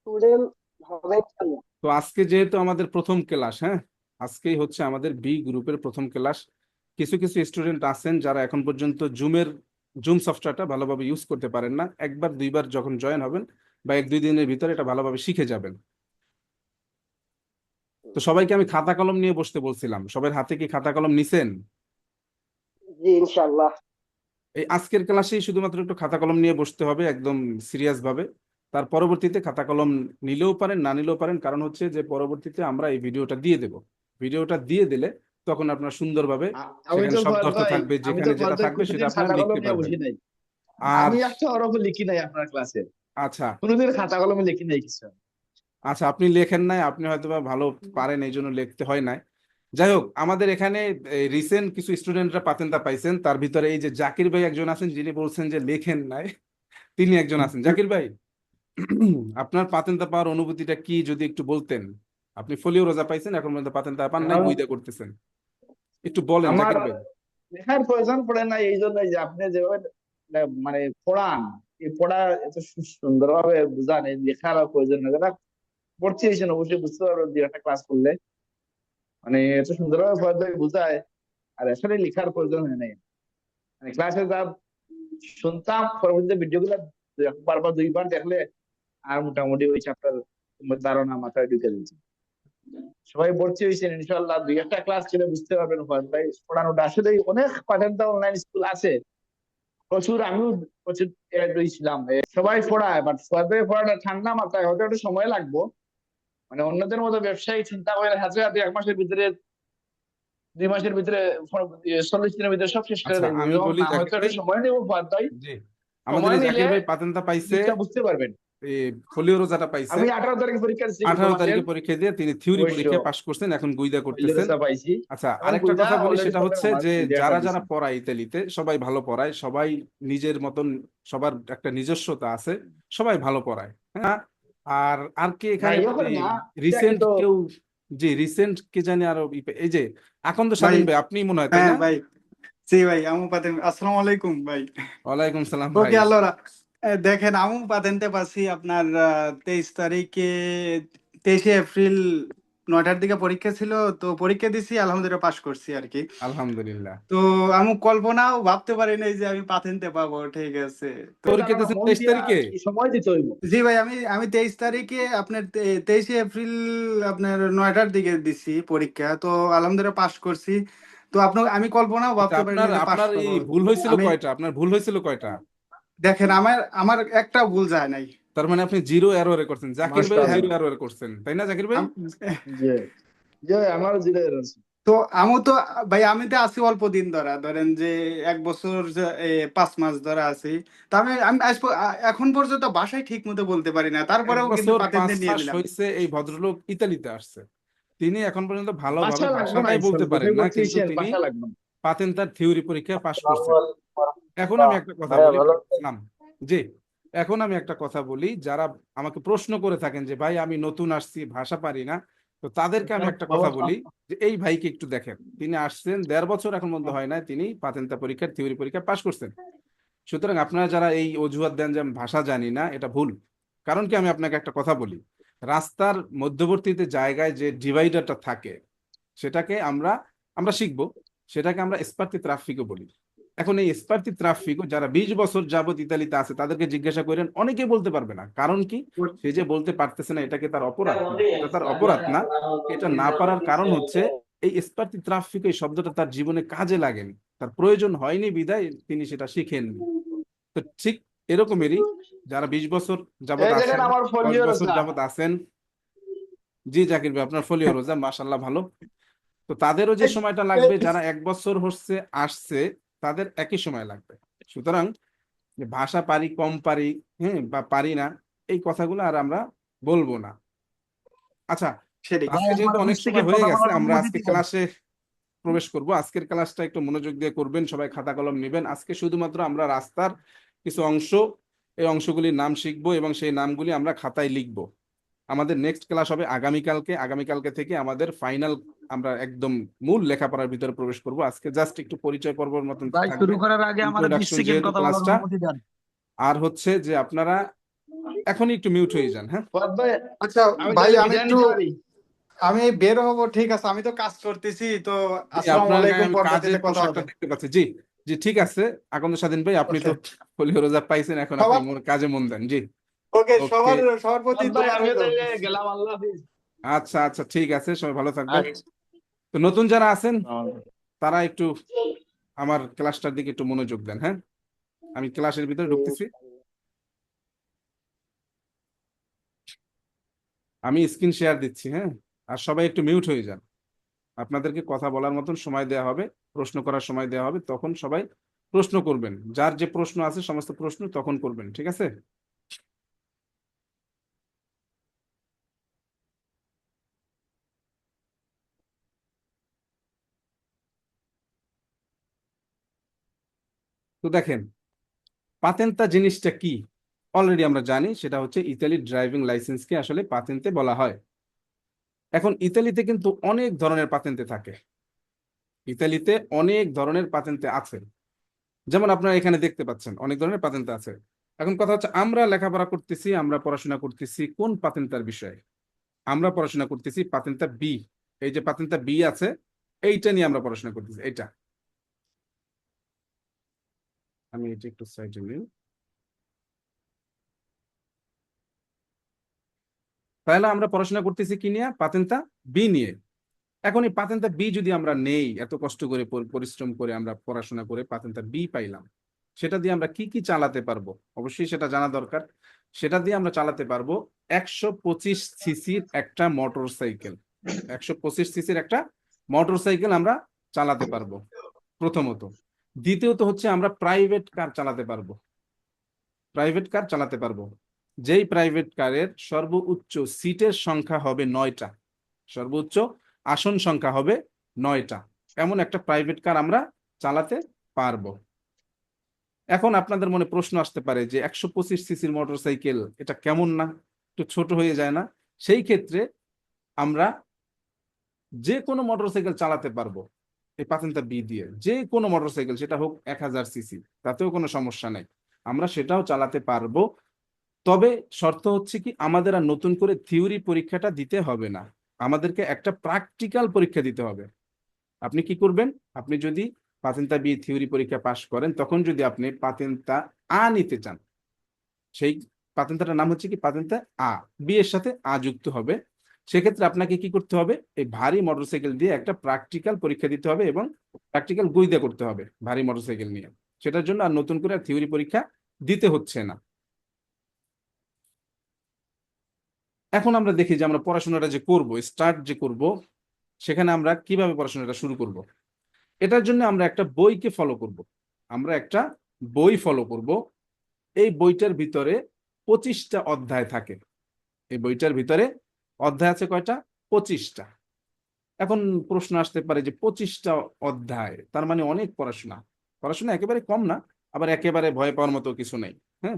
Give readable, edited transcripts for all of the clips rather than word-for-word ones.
Student হবে ইনশাআল্লাহ। তো আজকে যেহেতু আমাদের প্রথম ক্লাস, হ্যাঁ, আজকেই হচ্ছে আমাদের বি গ্রুপের প্রথম ক্লাস। কিছু কিছু স্টুডেন্ট আছেন যারা এখন পর্যন্ত জুম সফটওয়্যারটা ভালোভাবে ইউজ করতে পারেন না। একবার দুইবার যখন জয়েন হবেন বা এক দুই দিনের ভিতরে এটা ভালোভাবে শিখে যাবেন। তো সবাইকে আমি খাতা কলম নিয়ে বসতে বলছিলাম, সবার হাতে কি খাতা কলম নিছেন? জি ইনশাআল্লাহ। এই আজকের ক্লাসেই শুধুমাত্র একটু খাতা কলম নিয়ে বসতে হবে একদম সিরিয়াস ভাবে। তার পরবর্তীতে খাতা কলম নিলেও পারেন, না নিলেও পারেন, কারণ হচ্ছে যে পরবর্তীতে আমরা এই ভিডিওটা দিয়ে দেব। ভিডিওটা দিয়ে দিলে তখন আপনার সুন্দরভাবে আমি সেখানে তো শব্দ ফাহাদ অর্থ ভাই, থাকবে, আমি যেখানে তো যেটা ফাহাদ ভাই থাকবে সেটা কোনোদিন আপনারা খাতা কলম লিখতে নিয়ে পারবেন। বসি নাই। আর আমি একটা হরফও লিখি নাই আপনার ক্লাসে, আচ্ছা, কোনোদিন খাতা কলমে লিখি নাই কিছু। আচ্ছা, আপনি লেখেন নাই, আপনি হয়তোবা ভালো পারেন এই জন্য লিখতে হয় নাই। যাই হোক, আমাদের এখানে রিসেন্ট কিছু স্টুডেন্টরা পাতেনটা পাইছেন, তার ভিতরে এই যে জাকির ভাই একজন আছেন যিনি বলছেন যে লেখেন নাই, তিনি একজন আছেন। জাকির ভাই, আপনার পাতেনটা পাওয়ার অনুভূতিটা কি যদি একটু বলতেন। আপনি ফলিও রোজা পাইছেন, এখন পর্যন্ত পাতেনটা পান নাই, এখন গুইদা করতেছেন, একটু বলেন আমার জাকির ভাই। লেখার প্রয়োজন পড়ে না, এই জন্যই যে আপনি যেভাবে মানে পড়ান, এই পড়া এত সুন্দরভাবে বুঝান, এই লেখার আর প্রয়োজন নেই। যারা পড়ছি এই জন্য অবশ্যই বুঝতে পারবেন দুই একটা ক্লাস করলে, মানে এত সুন্দরভাবে ফাহাদ ভাই বুঝায়। আর আসলে লেখার প্রয়োজন হয় নাই, মানে ক্লাসে যা শুনতাম পরবর্তীতে ভিডিও গুলো বারবার দুইবার দেখলে আর মোটামুটি ওই চ্যাপ্টার ধারণা মাথায় ঢুকে দিচ্ছে। সবাই ভর্তি হয়েছেন ইনশাল্লাহ, দুই একটা ক্লাস ছিল বুঝতে পারবেন ফাহাদ ভাই পড়ানোটা। আসলে অনেক পাঠান অনলাইন স্কুল আছে প্রচুর, আমিও প্রচুর add হয়েছিলাম। সবাই পড়ায়, বাট ফাহাদ ভাই পড়াটা ঠান্ডা মাথায়, হয়তো একটু সময় লাগবে। মানে অন্যদের মতো ব্যবসায়ী চিন্তা করে হাতে হাতে 1 মাসের ভিতরে, 2 মাসের ভিতরে, 40 দিনের ভিতরে সব শেষ করে আচ্ছা, দেবে আমি এরকম বলি না, হয়তো জাকির একটু ভাই, সময় নেবো ফাহাদ ভাই। জি, আমাদের সময় এই নিলে জাকির ভাই পাতেনটা পাইছে, জিনিসটা বুঝতে পারবেন। এই ফলিও রোজাটা পাইছে। আমি 18 তারিখে পরীক্ষা দিচ্ছি গত 18 তারিখে মাসের, পরীক্ষা দিয়ে তিনি থিওরি অবশ্য পরীক্ষায় পাশ করছেন, এখন গুইদা করতেছেন। ফলিওসা পাইছি। আচ্ছা, এবং আরেকটা বুইদা কথা বলি, অলরেডি সেটা পাবেন, হচ্ছে আমার যে মিডিয়াটা যারা যারা দিছি। পড়ায় ইতালিতে সবাই ভালো পড়ায়, সবাই নিজের মতন, সবার একটা নিজস্বতা আছে, সবাই ভালো পড়ায়, হ্যাঁ। আর আর কি না এখানে ইয়ে করে না, রিসেন্ট তো কেউ, জি রিসেন্ট কে জানি আরো এই যে আকন্দ ভাই। স্বাধীন ভাই, আপনি মনে হয়, তাই হ্যাঁ না? ভাই। জি ভাই, আমু পাতেন, আসসালামু আলাইকুম ভাই। ওয়ালাইকুম সালাম ভাই। ওকে আল্লাহরা, দেখেন আমু পাতেনতে পারছি আপনার 23 তারিখে, 23শে এপ্রিল 9টার দিকে পরীক্ষা ছিল। তো পরীক্ষা দিছি, আলহামদুলিল্লাহ পাশ করছি আর কি। আলহামদুলিল্লাহ। তো আমি কল্পনাও ভাবতে পারি নাই যে আমি পাতেনতে পাবো, ঠিক আছে। তো এটা পরীক্ষা আমার দিয়েছেন মন 23 দিয়া তারিখে? কি সময় দিতে হইব। জি ভাই, আমি 23 তারিখে আপনার 23শে এপ্রিল আপনার 9টার দিকে দিছি পরীক্ষা। তো আলহামদুলিল্লাহ পাশ করছি। তো আপনার আমি কল্পনাও আচ্ছা, ভাবতে আপনার পারিনি যে পাশ আপনার এই করবো। ভুল হয়েছিল আমি কয়টা? আপনার ভুল হয়েছিল কয়টা? দেখেন, আমার আমার একটা ভুল যায় নাই। তার মানে আপনি জিরো এররে করছেন, জাকির ভাইও হ্যাঁ। মাশাআল্লাহ। জিরো এররে করছেন, তাই না জাকির ভাই? আম- জি জি, আমারও জিরো আছে। তো আমি তো, ভাই আমি তো আছি অল্প দিন ধরা, ধরেন যে 1 বছর 5 মাস ধরা আছি। তা আমি আমি এখন পর্যন্ত ভাষায় ঠিক মতো বলতে পারি না, এক তারপরেও কিন্তু বছর পাঁচ পাতেন্টে নিয়ে মাস নিলাম। হয়েছে এই ভদ্রলোক ইতালিতে আসছে, তিনি এখন পর্যন্ত ভালোভাবে বাসা লাগবে না, ভাষাটাই বলতে পারেন কোথায় না, ভর্তি কিন্তু হয়েছেন তিনি বাসা লাগবে না। পাতেন তার থিওরি পরীক্ষায় পাশ আসসালামু করছেন। আলাইকুম ওয়া এখন রাহমাতুল্লাহ। আমি একটা কথা ভাইয়া বলি, ভালো আছেন? নাম, জি, এখন আমি একটা কথা বলি, যারা আমাকে প্রশ্ন করে থাকেন যে ভাই আমি নতুন আসছি, ভাষা পারি না, তো তাদেরকে আমি একটা কথা বলি যে এই ভাইকে একটু দেখেন, তিনি আসছেন 1.5 বছর এখন মধ্যে হয় না, তিনি পাতেন্তা পরীক্ষার থিওরি পরীক্ষায় পাশ করছেন। সুতরাং আপনারা যারা এই অজুহাত দেন যে আমি ভাষা জানি না, এটা ভুল। কারণ কি, আমি আপনাকে একটা কথা বলি, রাস্তার মধ্যবর্তীতে জায়গায় যে ডিভাইডারটা থাকে, সেটাকে আমরা আমরা শিখবো, সেটাকে আমরা স্পার্তি ট্রাফিকও বলি। এখন এই স্পার্তি ট্রাফিকও যারা 20 বছর যাবত ইতালিতে আছে তাদেরকে জিজ্ঞাসা করেন, অনেকে বলতে পারবে না। কারণ কি, সে যে বলতে পারতেছে না এটাকে তার অপরাধ না, এটা তার অপরাধ না। এটা না পারার কারণ হচ্ছে এই স্পার্তি ট্রাফিক এই শব্দটা তার জীবনে কাজে লাগেনি, তার প্রয়োজন হয়নি বিধায় তিনি সেটা শিখেননি। তো ঠিক এরকমেরই যারা 20 বছর যাবত এই দেখেন আছেন, আমার দশ ফলিও বছর রসা। যাবত আছেন, জি জাকির ভাই আপনার ফলিও রোজা মাশাল্লাহ ভালো, তো তাদেরও যে সময়টা লাগবে, যারা 1 বছর হচ্ছে আসছে, তাদের একই সময় লাগবে। সুতরাং যে ভাষা পারি কম পারি, হ্যাঁ, বা পারি না, এই কথাগুলো আর আমরা বলবো না। আচ্ছা, সেটাই। ভাই আজকে আমার যেহেতু অনেক অফিস থেকে সময় হয়ে কথা গেছে, বলার আমরা অনুমতি আজকে দিবেন। ক্লাসে প্রবেশ করব। আজকের ক্লাসটা একটু মনোযোগ দিয়ে করবেন, সবাই খাতা কলম নেবেন। আজকে শুধুমাত্র আমরা রাস্তার কিছু অংশ, এই অংশগুলির নাম শিখবো এবং সেই নামগুলি আমরা খাতায় লিখবো। আমাদের নেক্সট ক্লাস হবে আগামীকালকে, আগামীকালকে থেকে আমাদের ফাইনাল, আমরা একদম মূল লেখাপড়ার ভিতরে প্রবেশ করব। আজকে জাস্ট একটু পরিচয় পর্বের মতন ভাই, থাকবে, শুরু করার আগে আমার 20 ইন্ট্রোডাকশন সেকেন্ড যেহেতু কথা বলার ক্লাসটা। অনুমতি দেন। আর হচ্ছে যে আপনারা এখনই একটু মিউট হয়ে যান, হ্যাঁ? ফুয়াদ ভাই, আচ্ছা আমি ভাই, তাহলে আমি বিদায় একটু নিতে পারি? আমি বের হবো, ঠিক আছে, আমি তো কাজ করতেছি, তো জি, আসসালামু আপনার আলাইকুম, আমি পরবর্তীতে কাজের কথা পোশাকটা হবে। দেখতে পাচ্ছি। জি জি, ঠিক আছে। আকন্দ স্বাধীন ভাই, আপনি তো ওকে, হলিও রোজা পাইছেন, এখন আপনি সবার কাজে মন দেন। জি, ওকে, ওকে। সবার সবার প্রতি ফুয়াদ ভাই, দোয়া আমিও রইলো। তাহলে গেলাম, আল্লাহ হাফিজ। আচ্ছা আচ্ছা, ঠিক আছে, সবাই ভালো থাকবেন। আচ্ছা। তো নতুন যারা আছেন আসসালামু তারা একটু আমার ক্লাসটার দিকে একটু মনোযোগ দেন, হ্যাঁ? আমি ক্লাসের ভিতরে ঢুকতেছি। আমি স্ক্রিন শেয়ার দিচ্ছি, হ্যাঁ? আর সবাই একটু মিউট হয়ে যান। আপনাদেরকে কথা বলার মতন সময় দেওয়া হবে, প্রশ্ন করার সময় দেওয়া হবে, তখন সবাই প্রশ্ন করবেন। যার যে প্রশ্ন আছে সমস্ত প্রশ্ন তখন করবেন, ঠিক আছে? তো দেখেন, পাতেন্তা জিনিসটা কি অলরেডি আমরা জানি, সেটা হচ্ছে ইতালির ড্রাইভিং লাইসেন্সকে আসলে পাতেন্তে বলা হয়। এখন ইতালিতে কিন্তু অনেক ধরনের পাতেন্তে থাকে, ইতালিতে অনেক ধরনের পাতেন্তে আছে। যেমন আপনারা এখানে দেখতে পাচ্ছেন অনেক ধরনের পাতেন্তে আছে। এখন কথা হচ্ছে, আমরা লেখাপড়া করতেছি, আমরা পড়াশোনা করতেছি কোন পাতেন্তার বিষয়ে? আমরা পড়াশোনা করতেছি পাতেন্তা বি। এই যে পাতেন্তা বি আছে, এইটা নিয়ে আমরা পড়াশোনা করতেছি। এইটা আমি এটা একটু সাইডে নিই। তাহলে আমরা পড়াশোনা করতেছি কি নিয়ে? পাতেন্তা বি নিয়ে। এখন এই পাতেন্তা বি যদি আমরা নেই, এত কষ্ট করে পরিশ্রম করে আমরা পড়াশোনা করে পাতেন্তা বি পাইলাম, সেটা দিয়ে আমরা কি কি চালাতে পারবো? অবশ্যই সেটা জানা দরকার। সেটা দিয়ে আমরা চালাতে পারবো 125 সিসির একটা মোটর সাইকেল। 125 সিসির একটা মোটর সাইকেল আমরা চালাতে পারবো প্রথমত। দ্বিতীয়ত হচ্ছে আমরা প্রাইভেট কার চালাতে পারবো, প্রাইভেট কার চালাতে পারবো, যেই প্রাইভেট কারের সর্বোচ্চ সিটের সংখ্যা হবে 9টা, সর্বোচ্চ আসন সংখ্যা হবে 9টা, এমন একটা প্রাইভেট কার আমরা চালাতে পারবো। এখন আপনাদের মনে প্রশ্ন আসতে পারে যে 125 সিসির মোটরসাইকেল এটা কেমন না, একটু ছোট হয়ে যায় না? সেই ক্ষেত্রে আমরা যে কোনো মোটরসাইকেল চালাতে পারবো এই পাতেন্তা বি দিয়ে, যে কোনো মোটরসাইকেল, সেটা হোক 1000 সিসি, তাতেও কোনো সমস্যা নেই, আমরা সেটাও চালাতে পারবো। তবে শর্ত হচ্ছে কি, আমাদের আর নতুন করে থিওরি পরীক্ষাটা দিতে হবে না, আমাদেরকে একটা প্র্যাকটিক্যাল পরীক্ষা দিতে হবে। আপনি কি করবেন? আপনি যদি পাতেন্তা বি থিওরি পরীক্ষা পাশ করেন, তখন যদি আপনি পাতেন্তা আ নিতে চান, সেই পাতেন্তাটার নাম হচ্ছে কি পাতেন্তা আ, বি এর সাথে আ যুক্ত হবে, সেক্ষেত্রে আপনাকে কি করতে হবে? এই ভারী মোটরসাইকেল দিয়ে একটা প্র্যাকটিক্যাল পরীক্ষা দিতে হবে এবং প্র্যাকটিক্যাল গুইদা করতে হবে ভারী মোটরসাইকেল নিয়ে। সেটার জন্য আর নতুন করে থিওরি পরীক্ষা দিতে হচ্ছে না। এখন আমরা দেখি যে আমরা পড়াশোনাটা যে করব, স্টার্ট যে করব, সেখানে আমরা কিভাবে পড়াশোনাটা শুরু করব। এটার জন্য আমরা একটা বইকে ফলো করব, আমরা একটা বই ফলো করব। এই বইটার ভিতরে 25টা অধ্যায় থাকে। এই বইটার ভিতরে অধ্যায় আছে কয়টা? 25টা। এখন প্রশ্ন আসতে পারে যে 25টা অধ্যায় তার মানে অনেক পড়াশোনা। পড়াশোনা একেবারে কম না, আবার একেবারে ভয় পাওয়ার মতো কিছু নেই, হ্যাঁ?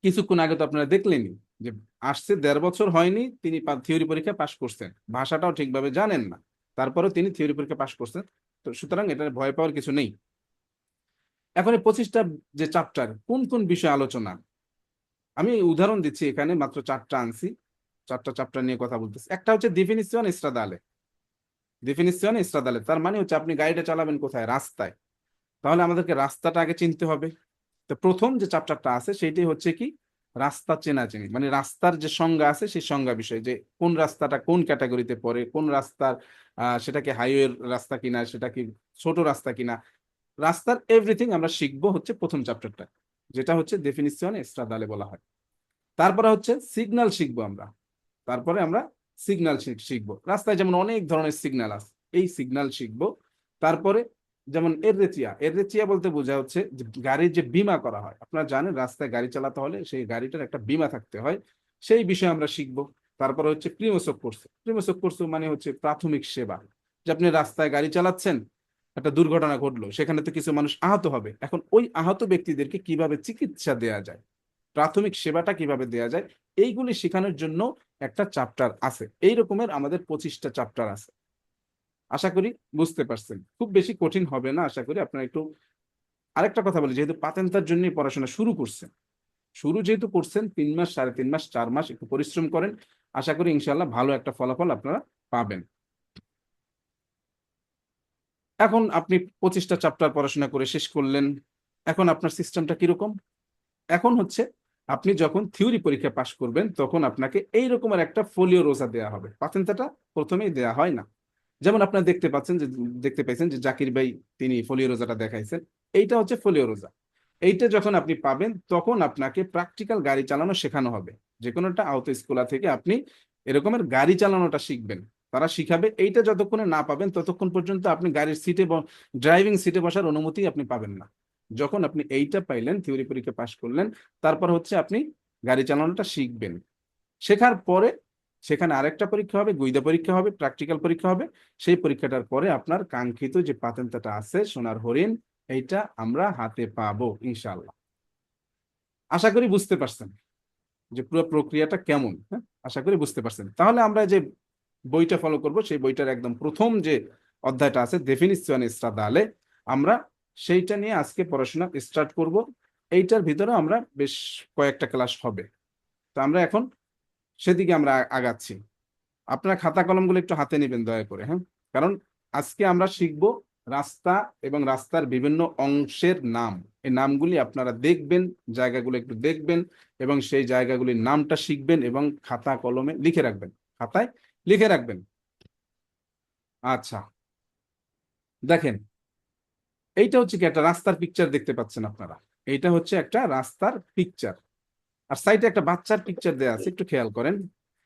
কিছুক্ষণ আগে তো আপনারা দেখলেনই যে আসছে 1.5 বছর হয়নি তিনি থিওরি পরীক্ষা পাশ করছেন, ভাষাটাও ঠিকভাবে জানেন না, তারপরেও তিনি থিওরি পরীক্ষা পাশ করছেন। তো সুতরাং এটা ভয় পাওয়ার কিছু নেই। এখন এই 25টা যে চ্যাপ্টার, কোন কোন বিষয়ে আলোচনা, আমি উদাহরণ দিচ্ছি, এখানে মাত্র 4টা আনছি, 4টা চ্যাপ্টার নিয়ে কথা বলতেছি। একটা হচ্ছে ডিফিনিশন স্ট্রাদালে। ডিফিনিশন স্ট্রাদালে তার মানে হচ্ছে আপনি গাড়িটা চালাবেন কোথায়? রাস্তায়। তাহলে আমাদেরকে রাস্তাটা আগে চিনতে হবে। তো প্রথম যে চ্যাপ্টারটা আছে সেটাই হচ্ছে কি রাস্তা চেনাচেনি, মানে রাস্তার যে সংজ্ঞা আছে সেই সংজ্ঞা বিষয়, যে কোন রাস্তাটা কোন ক্যাটাগরিতে পড়ে, কোন রাস্তার সেটা কি হাইওয়ে রাস্তা কিনা, সেটা কি ছোট রাস্তা কিনা, রাস্তার এভরিথিং আমরা শিখবো হচ্ছে প্রথম চ্যাপ্টারটা, যেটা হচ্ছে ডেফিনিশন স্ট্রাদালে বলা হয়। তারপরে হচ্ছে সিগন্যাল শিখবো আমরা, তারপরে আমরা সিগন্যাল শিখবো। রাস্তায় যেমন অনেক ধরনের সিগন্যাল আছে, এই সিগন্যাল শিখবো। তারপরে যেমন এররেচিয়া, এররেচিয়া বলতে বোঝা হচ্ছে যে গাড়ির যে বীমা করা হয়, আপনারা জানেন রাস্তায় গাড়ি চালাতে হলে সেই গাড়িটার একটা বীমা থাকতে হয়, সেই বিষয়ে আমরা শিখবো। তারপরে হচ্ছে প্রিমোসোক কোর্স। প্রিমোসোক কোর্স মানে হচ্ছে প্রাথমিক সেবা, যে আপনি রাস্তায় গাড়ি চালাচ্ছেন, একটা দুর্ঘটনা ঘটলো, সেখানে তো কিছু মানুষ আহত হবে, এখন ওই আহত ব্যক্তিদেরকে কিভাবে চিকিৎসা দেয়া যায়, প্রাথমিক সেবাটা কিভাবে দেয়া যায়, এইগুলি শেখানোর জন্য একটা চ্যাপ্টার আছে। এই রকমের আমাদের 25টা চ্যাপ্টার আছে। আশা করি বুঝতে পারছেন, খুব বেশি কঠিন হবে না আশা করি। আপনারা একটু আরেকটা কথা বলি, যেহেতু পাতেন্তার জন্য পড়াশোনা শুরু করছেন, শুরু যেহেতু করছেন 3 মাস, 3.5 মাস, 4 মাস একটু পরিশ্রম করেন, আশা করি ইনশাল্লাহ ভালো একটা ফলাফল আপনারা পাবেন। এখন আপনি 25টা চ্যাপ্টার পড়াশোনা করে শেষ করলেন, এখন আপনার সিস্টেমটা কিরকম? এখন হচ্ছে আপনি যখন থিওরি পরীক্ষা পাশ করবেন তখন আপনাকে এই রকমের একটা ফোলিও রোজা দেওয়া হবে। পাতেন্তাটা প্রথমেই দেওয়া হয় না। যেমন আপনারা দেখতে পাইছেন যে জাকির ভাই তিনি ফোলিও রোজাটা দেখাইছেন, এইটা হচ্ছে ফোলিও রোজা। এইটা যখন আপনি পাবেন তখন আপনাকে প্র্যাকটিক্যাল গাড়ি চালানো শেখানো হবে। যে কোনো একটা আহত স্কুলা থেকে আপনি এরকমের গাড়ি চালানোটা শিখবেন, তারা শিখাবে। এইটা যতক্ষণে না পাবেন ততক্ষণ পর্যন্ত আপনি গাড়ির সিটে, ড্রাইভিং সিটে বসার অনুমতি আপনি পাবেন না। যখন আপনি এইটা পাইলেন, থিওরি পরীক্ষা পাশ করলেন, তারপর হচ্ছে আপনি গাড়ি চালানোটা শিখবেন। শেখার পরে সেখানে আরেকটা পরীক্ষা হবে, গুইদা পরীক্ষা হবে, প্র্যাকটিক্যাল পরীক্ষা হবে। সেই পরীক্ষাটার পরে আপনার কাঙ্ক্ষিত যে পাতেন্তাটা আছে সোনার হরিণ, এইটা আমরা হাতে পাবো ইনশাআল্লাহ। আশা করি বুঝতে পারছেন যে পুরো প্রক্রিয়াটা কেমন। হ্যাঁ, আশা করি বুঝতে পারছেন। তাহলে আমরা যে বইটা ফলো করব, সেই বইটার একদম প্রথম যে অধ্যায়টা আছে ডেফিনিশন ইস্তাদালে, আমরা সেইটা নিয়ে আজকে পড়াশোনা স্টার্ট করব। এইটার ভিতরে আমরা বেশ কয়েকটা ক্লাস হবে, তো আমরা এখন সেদিকে আমরা আগাচ্ছি। আপনারা খাতা কলমগুলো একটু হাতে নেবেন দয়া করে, হ্যাঁ, কারণ আজকে আমরা শিখব রাস্তা এবং রাস্তার বিভিন্ন অংশের নাম। এই নামগুলি আপনারা দেখবেন, জায়গাগুলো একটু দেখবেন এবং সেই জায়গাগুলির নামটা শিখবেন এবং খাতা কলমে লিখে রাখবেন, খাতায় লিখে রাখবেন। আচ্ছা, দেখেন, এইটা হচ্ছে কি একটা রাস্তার পিকচার দেখতে পাচ্ছেন আপনারা। এইটা হচ্ছে একটা রাস্তার পিকচার, আর সাইডে একটা বাচ্চার পিকচার দেওয়া আছে, একটু খেয়াল করেন।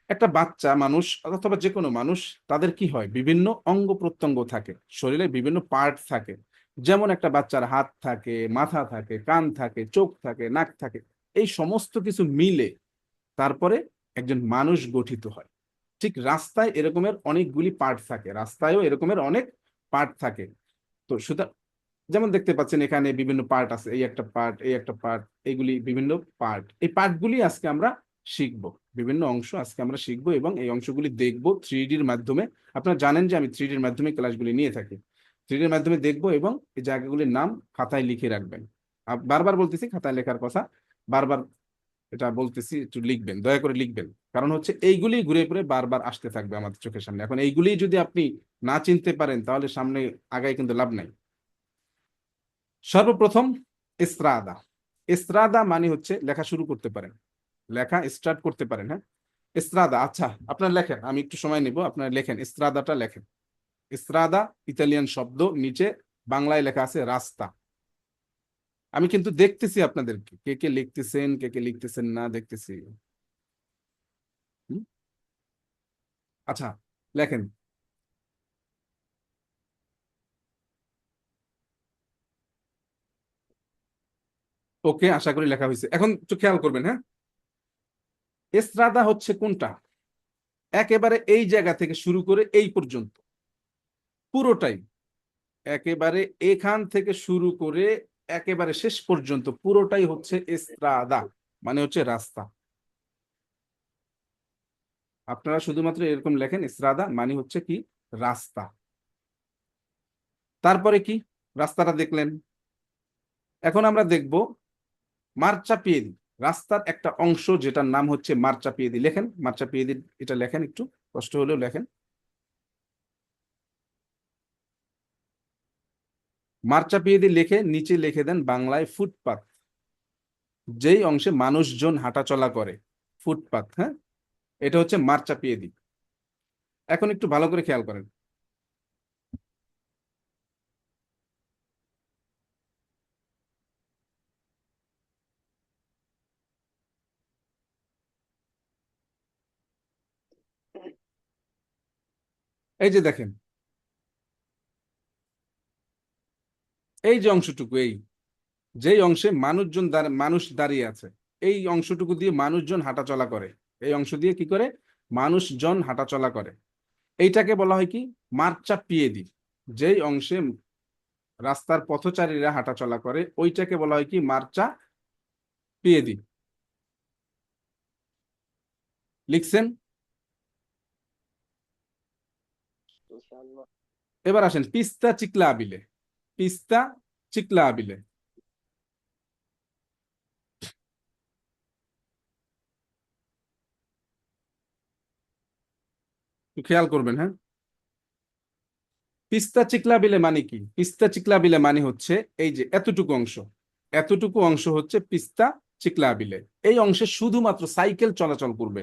একটা বাচ্চা মানুষ অথবা যে কোনো মানুষ, তাদের কি হয়, বিভিন্ন অঙ্গ প্রত্যঙ্গ থাকে, শরীরে বিভিন্ন পার্ট থাকে। যেমন একটা বাচ্চার হাত থাকে, মাথা থাকে, কান থাকে, চোখ থাকে, নাক থাকে। এই সমস্ত কিছু মিলে তারপরে একজন মানুষ গঠিত হয়। ঠিক রাস্তায় এরকমের অনেকগুলি পার্ট থাকে, রাস্তায়ও এরকমের অনেক পার্ট থাকে। তো সুতরাং যেমন দেখতে পাচ্ছেন এখানে বিভিন্ন পার্ট আছে, এই একটা পার্ট, এই একটা পার্ট, এইগুলি বিভিন্ন পার্ট। এই পার্টগুলি আজকে আমরা শিখবো, বিভিন্ন অংশ আজকে আমরা শিখবো এবং এই অংশগুলি দেখবো 3Dর মাধ্যমে। আপনারা জানেন যে আমি 3Dর মাধ্যমে ক্লাসগুলি নিয়ে থাকি। 3Dর মাধ্যমে দেখবো এবং এই জায়গাগুলির নাম খাতায় লিখে রাখবেন। বারবার বলতেছি খাতায় লেখার কথা, বারবার এটা বলতেছি, একটু লিখবেন, দয়া করে লিখবেন। কারণ হচ্ছে এইগুলি ঘুরে ঘুরে বারবার আসতে থাকবে আমাদের চোখের সামনে। এখন এইগুলি যদি আপনি না চিনতে পারেন তাহলে সামনে আগায় কিন্তু লাভ নাই। সর্বপ্রথম এস্ত্রাদা। এস্ত্রাদা মানে হচ্ছে লেখা শুরু করতে পারেন, লেখা স্টার্ট করতে পারেন। হ্যাঁ, এস্ত্রাদা। আচ্ছা, আপনার লেখেন, আমি একটু সময় নিব, আপনার লেখেন, এস্ত্রাদাটা লেখেন। এস্ত্রাদা ইতালিয়ান শব্দ, নিচে বাংলায় লেখা আছে রাস্তা। আমি কিন্তু দেখতেছি আপনাদেরকে, কে কে লিখতেছেন, কে কে লিখতেছেন না, দেখতেছি। হুম? আচ্ছা, লেখেন। ওকে, আশা করি লেখা হয়েছে। এখন একটু খেয়াল করবেন, হ্যাঁ, এস্ত্রাদা হচ্ছে কোনটা, একেবারে এই জায়গা থেকে শুরু করে এই পর্যন্ত পুরোটাই, একেবারে এখান থেকে শুরু করে একেবারে শেষ পর্যন্ত পুরোটাই হচ্ছে এস্ত্রাদা, মানে হচ্ছে রাস্তা। আপনারা শুধুমাত্র এরকম লেখেন, এস্ত্রাদা মানে হচ্ছে কি, রাস্তা। তারপরে কি, রাস্তাটা দেখলেন। এখন আমরা দেখব মার্চাপিয়েদি, রাস্তার একটা অংশ যেটার নাম হচ্ছে মার্চাপিয়েদি। লেখেন মার্চাপিয়েদি, এটা লেখেন, একটু কষ্ট হলেও লেখেন। মার্চাপিয়েদি লিখে নিচে লিখে দেন বাংলায় ফুটপাত, যেই অংশে মানুষজন হাঁটাচলা করে, ফুটপাত। হ্যাঁ, এটা হচ্ছে মার্চাপিয়েদি। এখন একটু ভালো করে খেয়াল করেন। এই যে দেখেন, এই যে অংশটুকু, এই যেই অংশে মানুষ দাঁড়িয়ে আছে, এই অংশটুকু দিয়ে মানুষজন হাঁটাচলা করে, এই অংশ দিয়ে কি করে, মানুষজন হাঁটাচলা করে। এইটাকে বলা হয় কি, মার্চা পিয়েদি। যেই অংশে রাস্তার পথচারীরা হাঁটাচলা করে ওইটাকে বলা হয় কি, মার্চা পিয়েদি। লিখছেন? ইনশাআল্লাহ। এবার আসেন পিস্তা চিকলা আবিলে। পিস্তা চিকলা আবিলে, একটু খেয়াল করবেন, হ্যাঁ। পিস্তা চিকলা বিলে মানে কি? পিস্তা চিকলা বিলে মানে হচ্ছে এই যে এতটুকু অংশ, এতটুকু অংশ হচ্ছে পিস্তা চিকলা বিলে। এই অংশে শুধুমাত্র সাইকেল চলাচল করবে।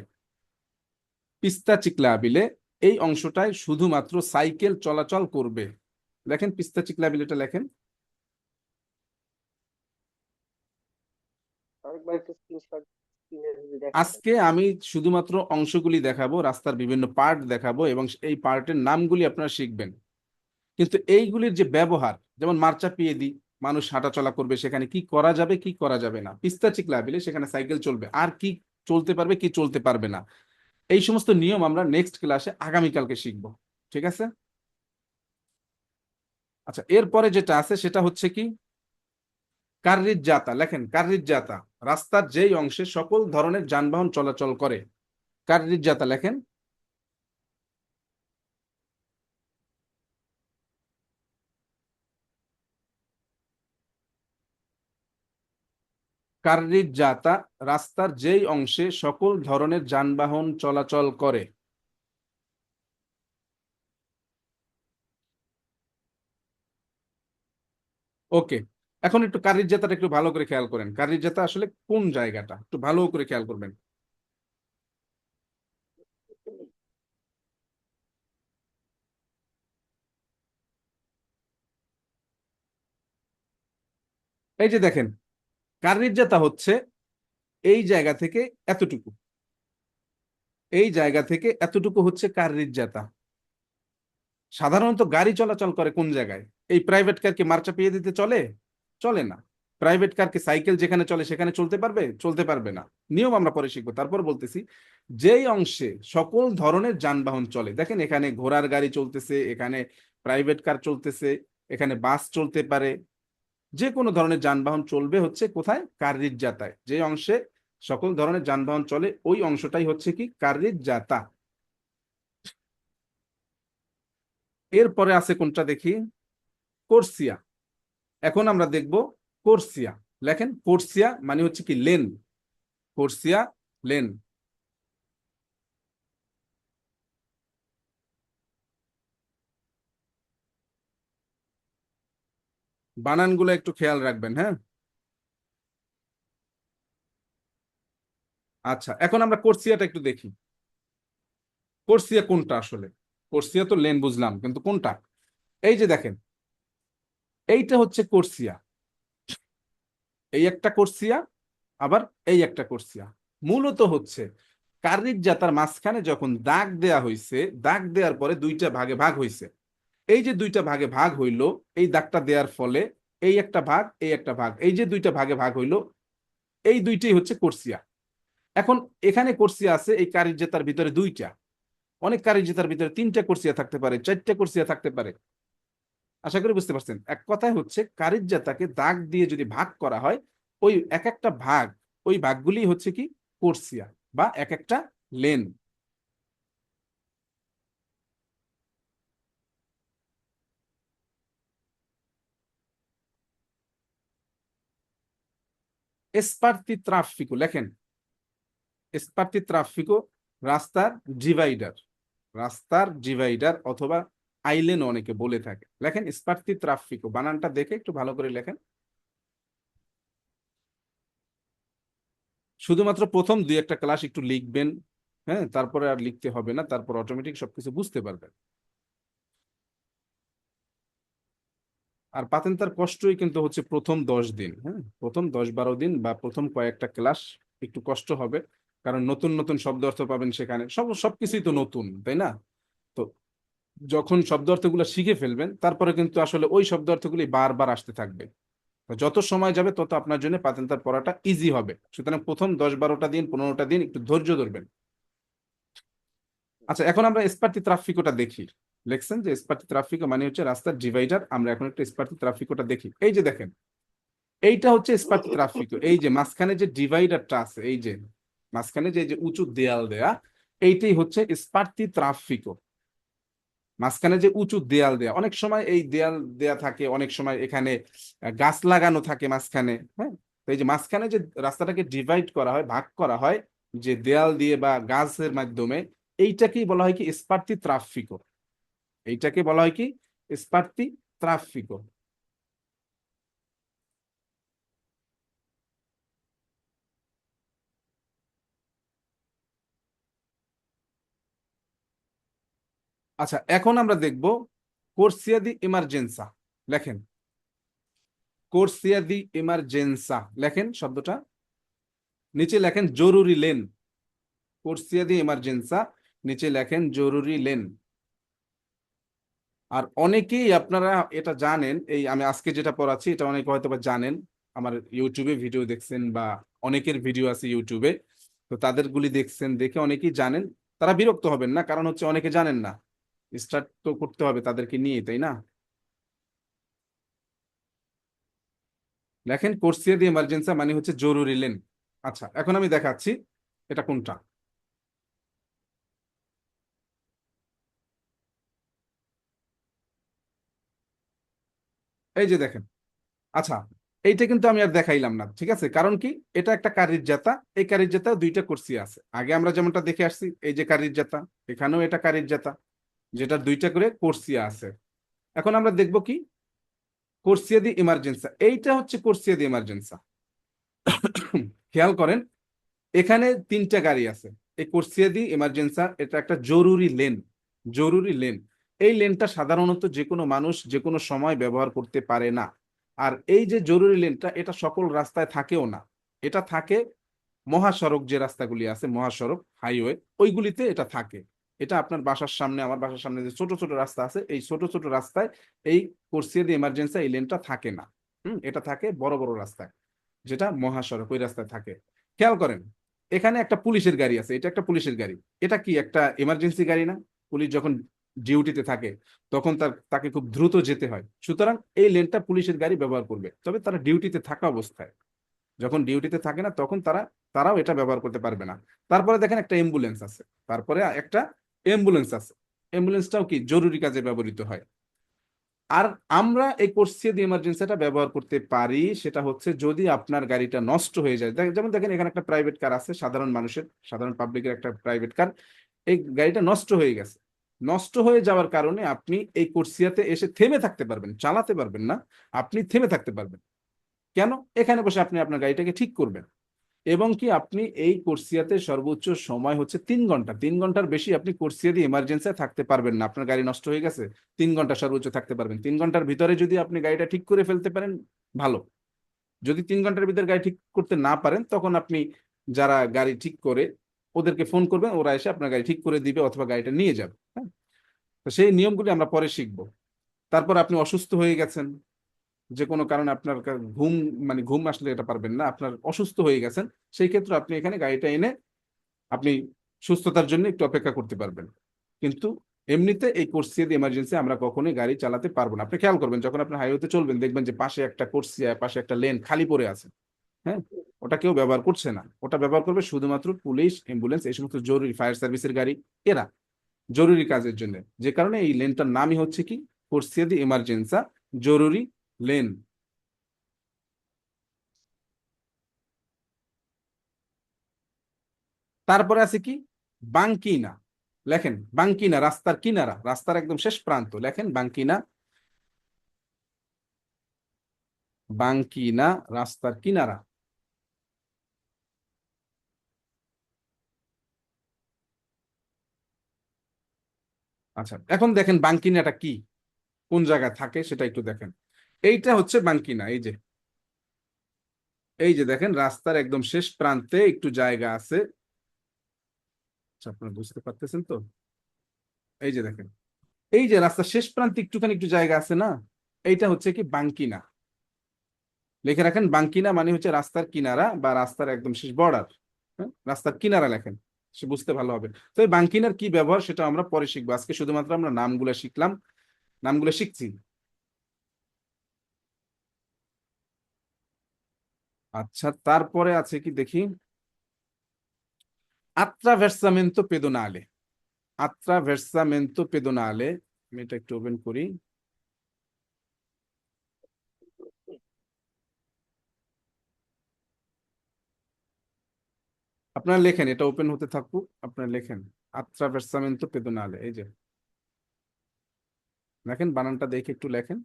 পিস্তা চিকলা বিলে এই অংশটায় শুধুমাত্র সাইকেল চলাচল করবে। দেখেন পিস্তা চিকলা বিলেটা লেখেন। আরেকবার একটু স্ক্রিনশট স্ক্রিনে যদি দেখাতেন। আজকে আমি শুধুমাত্র অংশগুলি দেখাবো, রাস্তার বিভিন্ন পার্ট দেখাবো এবং এই পার্টের নামগুলি আপনারা শিখবেন। কিন্তু এইগুলির যে ব্যবহার, যেমন মার্চাপিয়ে দিই, মানুষ হাঁটাচলা করবে, সেখানে কি করা যাবে কি করা যাবে না। পিস্তা চিকলা বিলে সেখানে সাইকেল চলবে, আর কি চলতে পারবে কি চলতে পারবে না। এই সমস্ত নিয়ম আমরা নেক্সট ক্লাসে আগামীকালকে শিখবো। ঠিক আছে? আচ্ছা, এরপরে যেটা আছে সেটা হচ্ছে কি, কার্রিজ জাতা। লেখেন কার্রিজ জাতা, রাস্তার যেই অংশে সকল ধরনের যানবাহন চলাচল করে। কার্রিজ জাতা লেখেন। কার্রিজ জাতা, রাস্তার যেই অংশে সকল ধরনের যানবাহন চলাচল করে। ওকে, এখন একটু কার্রিজ জাতাটা একটু ভালো করে খেয়াল করেন। কার্রিজ জাতা আসলে কোন জায়গাটা একটু ভালো করে খেয়াল করবেন। এই যে দেখেন, কার্রিজ জাতা হচ্ছে এই জায়গা থেকে এতটুকু, এই জায়গা থেকে এতটুকু হচ্ছে কার্রিজ জাতা। সাধারণত গাড়ি চলাচল করে কোন জায়গায়? এই প্রাইভেট কার কি মার চাপিয়ে দিতে চলে? চলে না। প্রাইভেট কার কি সাইকেল যেখানে চলে সেখানে চলতে পারবে? চলতে পারবে না। নিয়ম আমরা পরে শিখবো। তারপর বলতেছি, যেই অংশে সকল ধরনের যানবাহন চলে, দেখেন এখানে ঘোড়ার গাড়ি চলতেছে, এখানে প্রাইভেট কার চলতেছে, এখানে বাস চলতে পারে, যে কোনো ধরনের যানবাহন চলবে হচ্ছে কোথায়? কার্রিজ জাতায়। যে অংশে সকল ধরনের যানবাহন চলে ওই অংশটাই হচ্ছে কি কার্রিজ জাতা। এরপরে আছে কোনটা দেখি, কোর্সিয়া। এখন আমরা দেখব কোর্সিয়া। লেখেন কোর্সিয়া মানে হচ্ছে কি লেন। কোর্সিয়া লেন। বানানগুলো একটু খেয়াল রাখবেন, হ্যাঁ। আচ্ছা, এখন আমরা কোর্সিয়াটা একটু দেখি। কোর্সিয়া কোনটা আসলে? কোর্সিয়া তো লেন বুঝলাম, কিন্তু কোনটা? এই যে দেখেন, এইটা হচ্ছে কোর্সিয়া। এই একটা কোর্সিয়া, আবার এই একটা কোর্সিয়া। মূলত হচ্ছে কার্রিজ জাতার মাঝখানে যখন দাগ দেয়া হয়েছে, দাগ দেওয়ার পরে দুইটা ভাগে ভাগ হয়েছে। এই যে দুইটা ভাগে ভাগ হইলো, এই দাগটা দেওয়ার ফলে এই একটা ভাগ এই একটা ভাগ, এই যে দুইটা ভাগে ভাগ হইলো, এই দুইটাই হচ্ছে কোর্সিয়া। এখন এখানে কোর্সিয়া আছে এই কার্রিজ জাতার ভিতরে দুইটা, অনেক কার্রিজ জাতার ভিতরে তিনটা কোর্সিয়া থাকতে পারে, চারটা কোর্সিয়া থাকতে পারে। আশা করি বুঝতে পারছেন। এক কথায় হচ্ছে কার্রিজ জাতাকে দাগ দিয়ে যদি ভাগ করা হয়, ওই এক একটা ভাগ, ওই ভাগগুলি হচ্ছে কি কোর্সিয়া বা এক একটা লেন। স্পার্তি ট্রাফিকো লেখেন। স্পার্তি ট্রাফিকো, রাস্তার ডিভাইডার। রাস্তার ডিভাইডার অথবা আইলেন অনেকে বলে থাকে। লেখেন স্পার্তি ট্রাফিকো, বানানটা দেখে একটু ভালো করে লেখেন। শুধুমাত্র প্রথম দুই একটা ক্লাস একটু লিখবেন, হ্যাঁ, তারপরে আর লিখতে হবে না, তারপর অটোমেটিক সবকিছু বুঝতে পারবেন। আর পাতেন্তার কষ্টই কিন্তু হচ্ছে প্রথম 10 দিন, হ্যাঁ, প্রথম 10-12 দিন বা প্রথম কয়েকটা ক্লাস একটু কষ্ট হবে, কারণ নতুন নতুন শব্দ অর্থ পাবেন সেখানে, সবকিছুই তো নতুন, তাই না? তো যখন শব্দ অর্থগুলো শিখে ফেলবেন, তারপরে কিন্তু আসলে ওই শব্দ অর্থগুলি বারবার আসতে থাকবে। তো যত সময় যাবে তত আপনার জন্য পাতেন্তার পড়াটা ইজি হবে। সুতরাং প্রথম 10-12টা দিন 15টা দিন একটু ধৈর্য ধরবেন। আচ্ছা, এখন আমরা স্পার্তি ট্রাফিকোটা দেখি। লিখছেন যে স্পার্তি ট্রাফিকো মানে হচ্ছে রাস্তার ডিভাইডার। আমরা এখন একটু স্পার্তি ট্রাফিকোটা দেখি। এই যে দেখেন, এইটা হচ্ছে স্পার্তি ট্রাফিকো। এই যে মাঝখানে যে ডিভাইডারটা আছে, এই যে মাঝখানে যে উঁচু দেয়াল দেয়া, এইটাই হচ্ছে স্পার্তি ট্রাফিকো। মাঝখানে যে উঁচু দেয়াল দেয়া, অনেক সময় এই দেয়াল দেয়া থাকে, অনেক সময় এখানে গাছ লাগানো থাকে মাঝখানে, হ্যাঁ। তো এই যে মাঝখানে যে রাস্তাটাকে ডিভাইড করা হয়, ভাগ করা হয় যে দেয়াল দিয়ে বা গাছের মাধ্যমে, এইটাকেই বলা হয় কি স্পার্তি ট্রাফিকো, এইটাকে বলা হয় কি স্পার্তি ট্রাফিকো। আচ্ছা, এখন আমরা দেখব কোর্সিয়া দি ইমার্জেন্সা। লেখেন কোর্সিয়া দি ইমার্জেন্সা, লেখেন শব্দটা, নিচে লেখেন জরুরি লেন। কোর্সিয়া দি ইমার্জেন্সা, নিচে লেখেন জরুরি লেন। আর অনেকেই আপনারা এটা জানেন, এই আমি আজকে যেটা পড়াচ্ছি এটা অনেকে হয়তো বা জানেন, আমার ইউটিউবে ভিডিও দেখছেন বা অনেকের ভিডিও আছে ইউটিউবে, তো তাদের গুলি দেখছেন, দেখে অনেকেই জানেন। তারা বিরক্ত হবেন না, কারণ হচ্ছে অনেকে জানেন না, স্টার্ট তো করতে হবে তাদেরকে নিয়ে, তাই না? দেখেন কোর্সিয়া দি এমার্জেন্সা মানে হচ্ছে জরুরি লেন। আচ্ছা, এখন আমি দেখাচ্ছি এটা কোনটা। এই যে দেখেন। আচ্ছা, এইটা কিন্তু আমি আর দেখাইলাম না, ঠিক আছে? কারণ কি, এটা একটা কারির জাতা, এই কারির জাতা দুইটা কোর্সিয়া আছে। আগে আমরা যেমনটা দেখে আসছি, এই যে কারির জাতা, এখানেও এটা কারির জাতা, যেটা দুইটা করে কোর্সিয়া আছে। এখন আমরা দেখব কি কোর্সিয়া দি ইমার্জেন্সা, এইটা হচ্ছে কোর্সিয়া দি ইমার্জেন্সা। খেয়াল করেন, এখানে তিনটা গাড়ি আছে। এই কোর্সিয়া দি এমার্জেন্সা এটা একটা জরুরি লেন, জরুরি লেন। এই লেনটা সাধারণত যে কোনো মানুষ যে কোনো সময় ব্যবহার করতে পারে না। আর এই যে জরুরি লেনটা, এটা সকল রাস্তায় থাকেও না। এটা থাকে মহাসড়ক, যে রাস্তাগুলি আছে মহাসড়ক হাইওয়ে, ওইগুলিতে এটা থাকে। এটা আপনার বাসার সামনে, আমার বাসার সামনে যে ছোট ছোট রাস্তা আছে, এই ছোট ছোট রাস্তায় এই কোর্সিয়া দি এমার্জেন্সি এই লেনটা থাকে না। এটা থাকে বড় বড় রাস্তায়, যেটা মহাসড়ক, ওই রাস্তায় থাকে। খেয়াল করেন, এখানে একটা পুলিশের গাড়ি আছে, এটা একটা পুলিশের গাড়ি। এটা কি একটা এমার্জেন্সি গাড়ি না? পুলিশ যখন ডিউটিতে থাকে তখন তাকে খুব দ্রুত যেতে হয়, সুতরাং এই লেনটা পুলিশের গাড়ি ব্যবহার করবে। তবে তারা ডিউটিতে থাকা অবস্থায়, যখন ডিউটিতে থাকে না তখন তারাও এটা ব্যবহার করতে পারবে না। তারপরে দেখেন একটা অ্যাম্বুলেন্স আছে, তারপরে একটা অ্যাম্বুলেন্স আছে। অ্যাম্বুলেন্সটাও কি জরুরি কাজে ব্যবহৃত হয়। আর আমরা এই কোর্সিয়া দি এমার্জেন্সিটা ব্যবহার করতে পারি, সেটা হচ্ছে যদি আপনার গাড়িটা নষ্ট হয়ে যায়। যেমন দেখেন, এখানে একটা প্রাইভেট কার আছে, সাধারণ মানুষের, সাধারণ পাবলিকের একটা প্রাইভেট কার। এই গাড়িটা নষ্ট হয়ে গেছে, নষ্ট হয়ে যাওয়ার কারণে আপনি এই কোর্সিয়াতে এসে থেমে থাকতে পারবেন, চালাতে পারবেন না, আপনি থেমে থাকতে পারবেন। কেন? এখানে বসে আপনি আপনার গাড়িটাকে ঠিক করবেন। এবং কি আপনি এই কোর্সিয়াতে সর্বোচ্চ সময় হচ্ছে 3 ঘন্টা, 3 ঘন্টার বেশি আপনি কোর্সিয়া দিয়ে ইমার্জেন্সি থাকতে পারবেন না। আপনার গাড়ি নষ্ট হয়ে গেছে, 3 ঘন্টা সর্বোচ্চ থাকতে পারবেন। 3 ঘন্টার ভিতরে যদি আপনি গাড়িটা ঠিক করে ফেলতে পারেন, ভালো। যদি 3 ঘন্টার ভিতরে গাড়ি ঠিক করতে না পারেন, তখন আপনি যারা গাড়ি ঠিক করে ওদেরকে ফোন করবেন, ওরা এসে আপনার গাড়ি ঠিক করে দিবে অথবা গাড়িটা নিয়ে যাবে। হ্যাঁ, তো সেই নিয়মগুলি আমরা পরে শিখবো। তারপর আপনি অসুস্থ হয়ে গেছেন, যে কোনো কারণে আপনার ঘুম, মানে ঘুম আসলে এটা পারবেন না, আপনার অসুস্থ হয়ে গেছেন, সেই ক্ষেত্রে আপনি এখানে গাড়িটা এনে আপনি সুস্থতার জন্য একটু অপেক্ষা করতে পারবেন। কিন্তু এমনিতে এই কোর্সিয়া দিয়ে এমার্জেন্সি আমরা কখনোই গাড়ি চালাতে পারবো না। আপনি খেয়াল করবেন, যখন আপনি হাইওয়েতে চলবেন দেখবেন যে পাশে একটা কোর্সিয়া, পাশে একটা লেন খালি পড়ে আছে। হ্যাঁ, ওটা কেউ ব্যবহার করছে না। ওটা ব্যবহার করবে শুধুমাত্র পুলিশ, অ্যাম্বুলেন্স, এই সমস্ত জরুরি ফায়ার সার্ভিসের গাড়ি, এরা জরুরি কাজের জন্য। যে কারণে এই লেনটার নামই হচ্ছে কি কোর্সিয়া দি এমার্জেন্সা, জরুরি লেন। তারপরে আছে কি বাঙ্কিনা। লেখেন বাঙ্কিনা, রাস্তার কিনারা, রাস্তার একদম শেষ প্রান্ত, লেখেন বাঙ্কিনা। বাঙ্কিনা, রাস্তার কিনারা। আচ্ছা, এখন দেখেন বাঙ্কিনাটা কি, কোন জায়গায় থাকে সেটা একটু দেখেন। এইটা হচ্ছে বাঙ্কিনা, এই যে, এই যে দেখেন রাস্তার একদম শেষ প্রান্তে একটু জায়গা আছে। আচ্ছা, আপনারা বুঝতে পারতেছেন তো? এই যে দেখেন, এই যে রাস্তার শেষ প্রান্তে একটুখানি একটু জায়গা আছে না, এইটা হচ্ছে কি বাঙ্কিনা। লিখে রাখেন, বাঙ্কিনা মানে হচ্ছে রাস্তার কিনারা বা রাস্তার একদম শেষ বর্ডার। হ্যাঁ, রাস্তার কিনারা লেখেন, সে বুঝতে ভালো হবে। তো এই বাঙ্কিনার কি ব্যবহার সেটা আমরা পরে শিখবো, আজকে শুধুমাত্র আমরা নামগুলো শিখলাম, নামগুলো শিখছি। আচ্ছা, তারপরে আছে কি দেখি, attraversamento pedonale। attraversamento pedonale, আমি এটা একটু ওপেন করি। আপনারা লেখেন, এটা ওপেন হতে থাকুক, আপনারা লেখেন attraversamento pedonale, এই যে দেখেন বানানটা দেখে একটু লেখেন।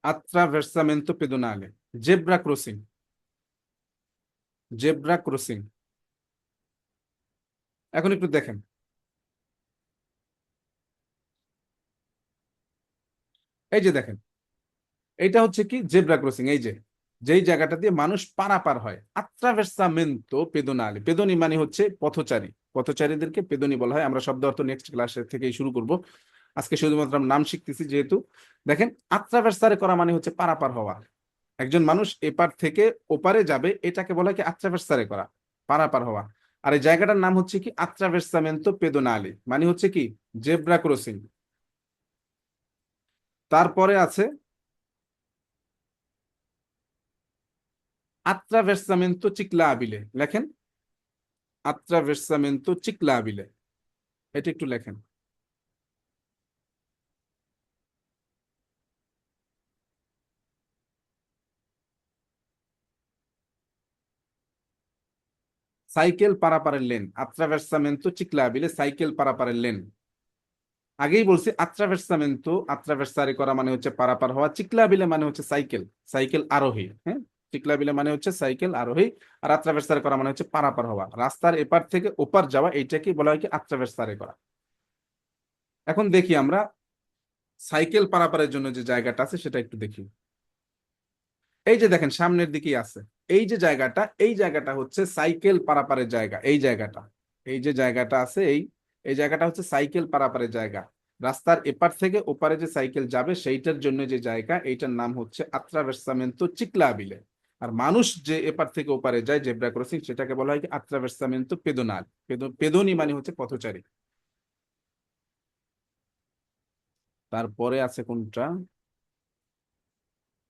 attraversamento pedonale, zebra crossing, zebra crossing. এখন একটু দেখেন, এই যে দেখেন, এইটা হচ্ছে কি জেব্রা ক্রসিং, এই যে যেই জায়গাটা দিয়ে মানুষ পারাপার হয়। attraversamento pedonale, পেদনি মানে হচ্ছে পথচারী, পথচারীদেরকে পেদনি বলা হয়। আমরা শব্দ অর্থ নেক্সট ক্লাসে থেকেই শুরু করব, আজকে শুধুমাত্র আমরা নাম শিখতেছি যেহেতু। দেখেন attraversare করা মানে হচ্ছে পারাপার হওয়া। একজন মানুষ এপার থেকে ওপারে যাবে, এটাকে বলা হয় কি attraversare করা, পারাপার হওয়া। আর এই জায়গাটার নাম হচ্ছে কি attraversamento pedonale, মানে হচ্ছে কি জেব্রা ক্রসিং। তারপরে আছে attraversamento ciclabile, লেখেন attraversamento ciclabile, এটা একটু লেখেন। সাইকেল পারাপারের লেন, attraversamento ciclabile, সাইকেল পারাপারের লেন। আগেই বলছি attraversamento, attraversare করা মানে হচ্ছে পারাপার হওয়া, ciclabile মানে হচ্ছে সাইকেল, সাইকেল আরোহী। হ্যাঁ, ciclabile মানে হচ্ছে সাইকেল আরোহী, আর attraversare করা মানে হচ্ছে পারাপার হওয়া, রাস্তার এপার থেকে ওপার যাওয়া, এইটাকে বলা হয় কি attraversare করা। এখন দেখি আমরা সাইকেল পারাপারের জন্য যে জায়গাটা আছে সেটা একটু দেখি। এই যে দেখেন সামনের দিকেই আছে, এই যে জায়গাটা, এই জায়গাটা হচ্ছে সাইকেল পারাপারের জায়গা। এই জায়গাটা, এই যে জায়গাটা আছে, এই জায়গাটা হচ্ছে সাইকেল পারাপারের জায়গা। রাস্তার এপার থেকে ওপারে যে সাইকেল যাবে সেইটার জন্য যে জায়গা, এইটার নাম হচ্ছে attraversamento ciclabile। আর মানুষ যে এপার থেকে ওপারে যায় জেব্রা ক্রসিং, সেটাকে বলা হয় কি attraversamento pedonale। পেদনি মানে হচ্ছে পথচারী। তারপরে আছে কোনটা,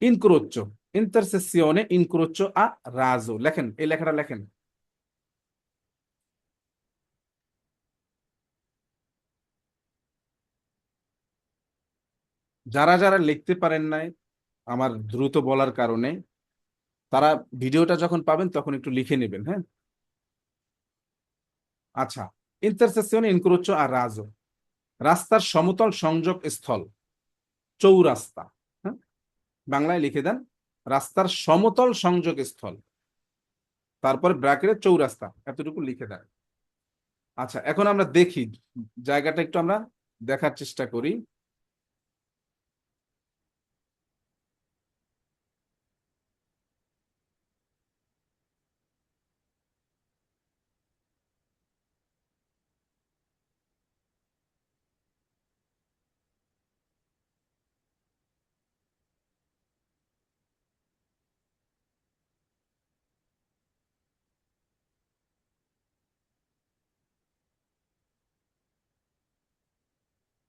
ইনক্রোচো, ইন্টারসেসিওনে ইনক্রোচো আ রাজো, লেখেন এই লেখাটা লেখেন। যারা যারা লিখতে পারেন নাই আমার দ্রুত বলার কারণে, তারা ভিডিওটা যখন পাবেন তখন একটু লিখে নেবেন, হ্যাঁ। আচ্ছা, ইন্টারসেকশন ইনক্রোচো আর রাজো, রাস্তার সমতল সংযোগ স্থল, চৌরাস্তা। হ্যাঁ, বাংলায় লিখে দেন রাস্তার সমতল সংযোগ স্থল, তারপর ব্র্যাকেটে চৌরাস্তা, এতটুকু লিখে দেন। আচ্ছা, এখন আমরা দেখি জায়গাটা একটু আমরা দেখার চেষ্টা করি।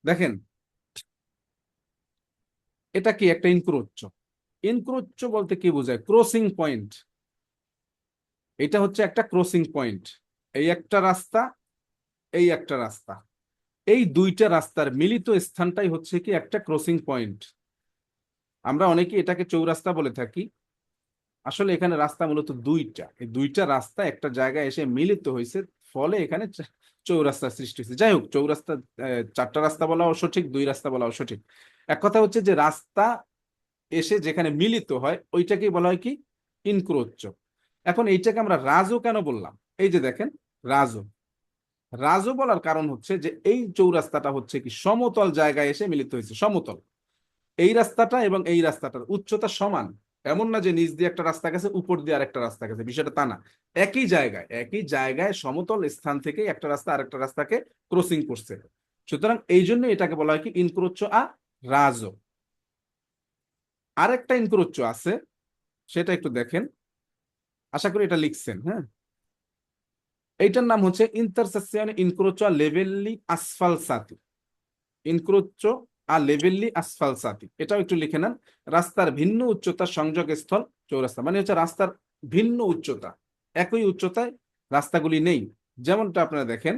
দেখেন এটা কি একটা ইনক্রোচো, ইনক্রোচো বলতে কি বোঝায়, ক্রসিং পয়েন্ট। এটা হচ্ছে একটা ক্রসিং পয়েন্ট, এই একটা রাস্তা, এই একটা রাস্তা, এই দুইটা রাস্তার মিলিত স্থানটাই হচ্ছে কি একটা ক্রসিং পয়েন্ট। আমরা অনেকে এটাকে চৌরাস্তা বলে থাকি, আসলে এখানে রাস্তা মূলত দুইটা, এই দুইটা রাস্তা একটা জায়গায় এসে মিলিত হয়েছে, ফলে এখানে চৌরাস্তার সৃষ্টি হয়েছে। যাই হোক, চৌরাস্তা চারটা রাস্তা বলাও সঠিক, দুই রাস্তা বলাও সঠিক। এক কথা হচ্ছে যে রাস্তা এসে যেখানে মিলিত হয় ওইটাকেই বলা হয় কি ইনক্রোচ। এখন এইটাকে আমরা রাজো কেন বললাম, এই যে দেখেন রাজো, রাজো বলার কারণ হচ্ছে যে এই চৌরাস্তাটা হচ্ছে কি সমতল জায়গায় এসে মিলিত হয়েছে, সমতল। এই রাস্তাটা এবং এই রাস্তাটার উচ্চতা সমান, এমন না যে নিচ দিয়ে একটা রাস্তা গেছে উপর দিয়ে আরেকটা রাস্তা গেছে, বিষয়টা তা না। একই জায়গায়, একই জায়গায় সমতল স্থান থেকে একটা রাস্তা আরেকটা রাস্তাকে ক্রসিং করছে, সুতরাং এই জন্য এটাকে বলা হয় কি ইনক্রোচো আ রাজো। আরেকটা ইনক্রোচো আছে, সেটা একটু দেখেন, আশা করি এটা লিখছেন, হ্যাঁ। এইটার নাম হচ্ছে ইন্টারসেকশনে ইনক্রোচো আ লেভেল্লি আসফালসাতি, ইনক্রোচো আ লেভেল্লি আসফালসাতি, এটাও একটু লিখে নেন। রাস্তার ভিন্ন উচ্চতার সংযোগ স্থল চৌরাস্তা, মানে হচ্ছে রাস্তার ভিন্ন উচ্চতা, একই উচ্চতায় রাস্তাগুলি নেই। যেমনটা আপনারা দেখেন,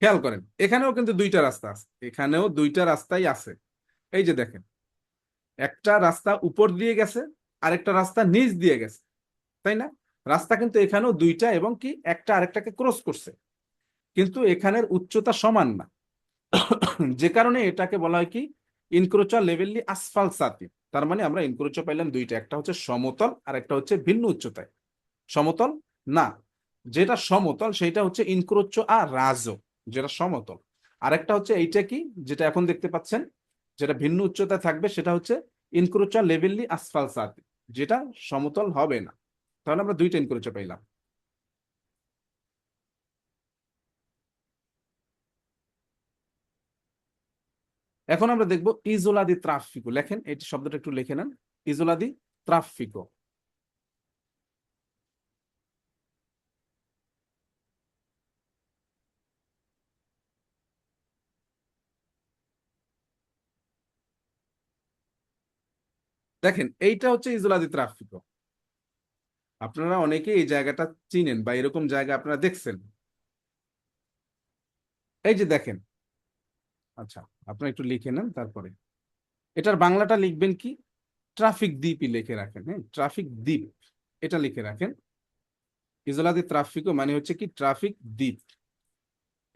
খেয়াল করেন এখানেও কিন্তু দুইটা রাস্তা আছে, এখানেও দুইটা রাস্তাই আছে। এই যে দেখেন একটা রাস্তা উপর দিয়ে গেছে, আরেকটা রাস্তা নিচ দিয়ে গেছে, তাই না? রাস্তা কিন্তু এখানেও দুইটা, এবং কি একটা আরেকটাকে ক্রস করছে, কিন্তু এখানের উচ্চতা সমান না। যে কারণে এটাকে বলা হয় কি ইনক্রোচা লেভেলি আসফাল সাতি। তার মানে আমরা ইনক্রোচা পাইলাম দুইটা, একটা হচ্ছে সমতল আর একটা হচ্ছে ভিন্ন উচ্চতায়। সমতল না, যেটা সমতল সেটা হচ্ছে ইনক্রোচো আর রাজো, যেটা সমতল। আরেকটা হচ্ছে এইটা কি যেটা এখন দেখতে পাচ্ছেন, যেটা ভিন্ন উচ্চতায় থাকবে, সেটা হচ্ছে ইনক্রোচা লেভেলি আসফাল সাতি, যেটা সমতল হবে না। তাহলে আমরা দুইটা ইনক্রোচা পাইলাম। এখন আমরা দেখবো ইজোলা দি ট্রাফিকো। লেখেন এই শব্দটা একটু লিখে নেন, ইজোলা দি ট্রাফিকো। দেখেন এইটা হচ্ছে ইজোলা দি ট্রাফিকো। আপনারা অনেকে এই জায়গাটা চিনেন বা এরকম জায়গা আপনারা দেখছেন। এই যে দেখেন, আচ্ছা আপনারা একটু লিখে নেন, তারপরে এটার বাংলাটা লিখবেন কি ট্রাফিক দ্বীপই লিখে রাখেন। হ্যাঁ, ট্রাফিক দ্বীপ এটা লিখে রাখেন। ইজোলা দি ট্রাফিকো মানে হচ্ছে কি ট্রাফিক দ্বীপ।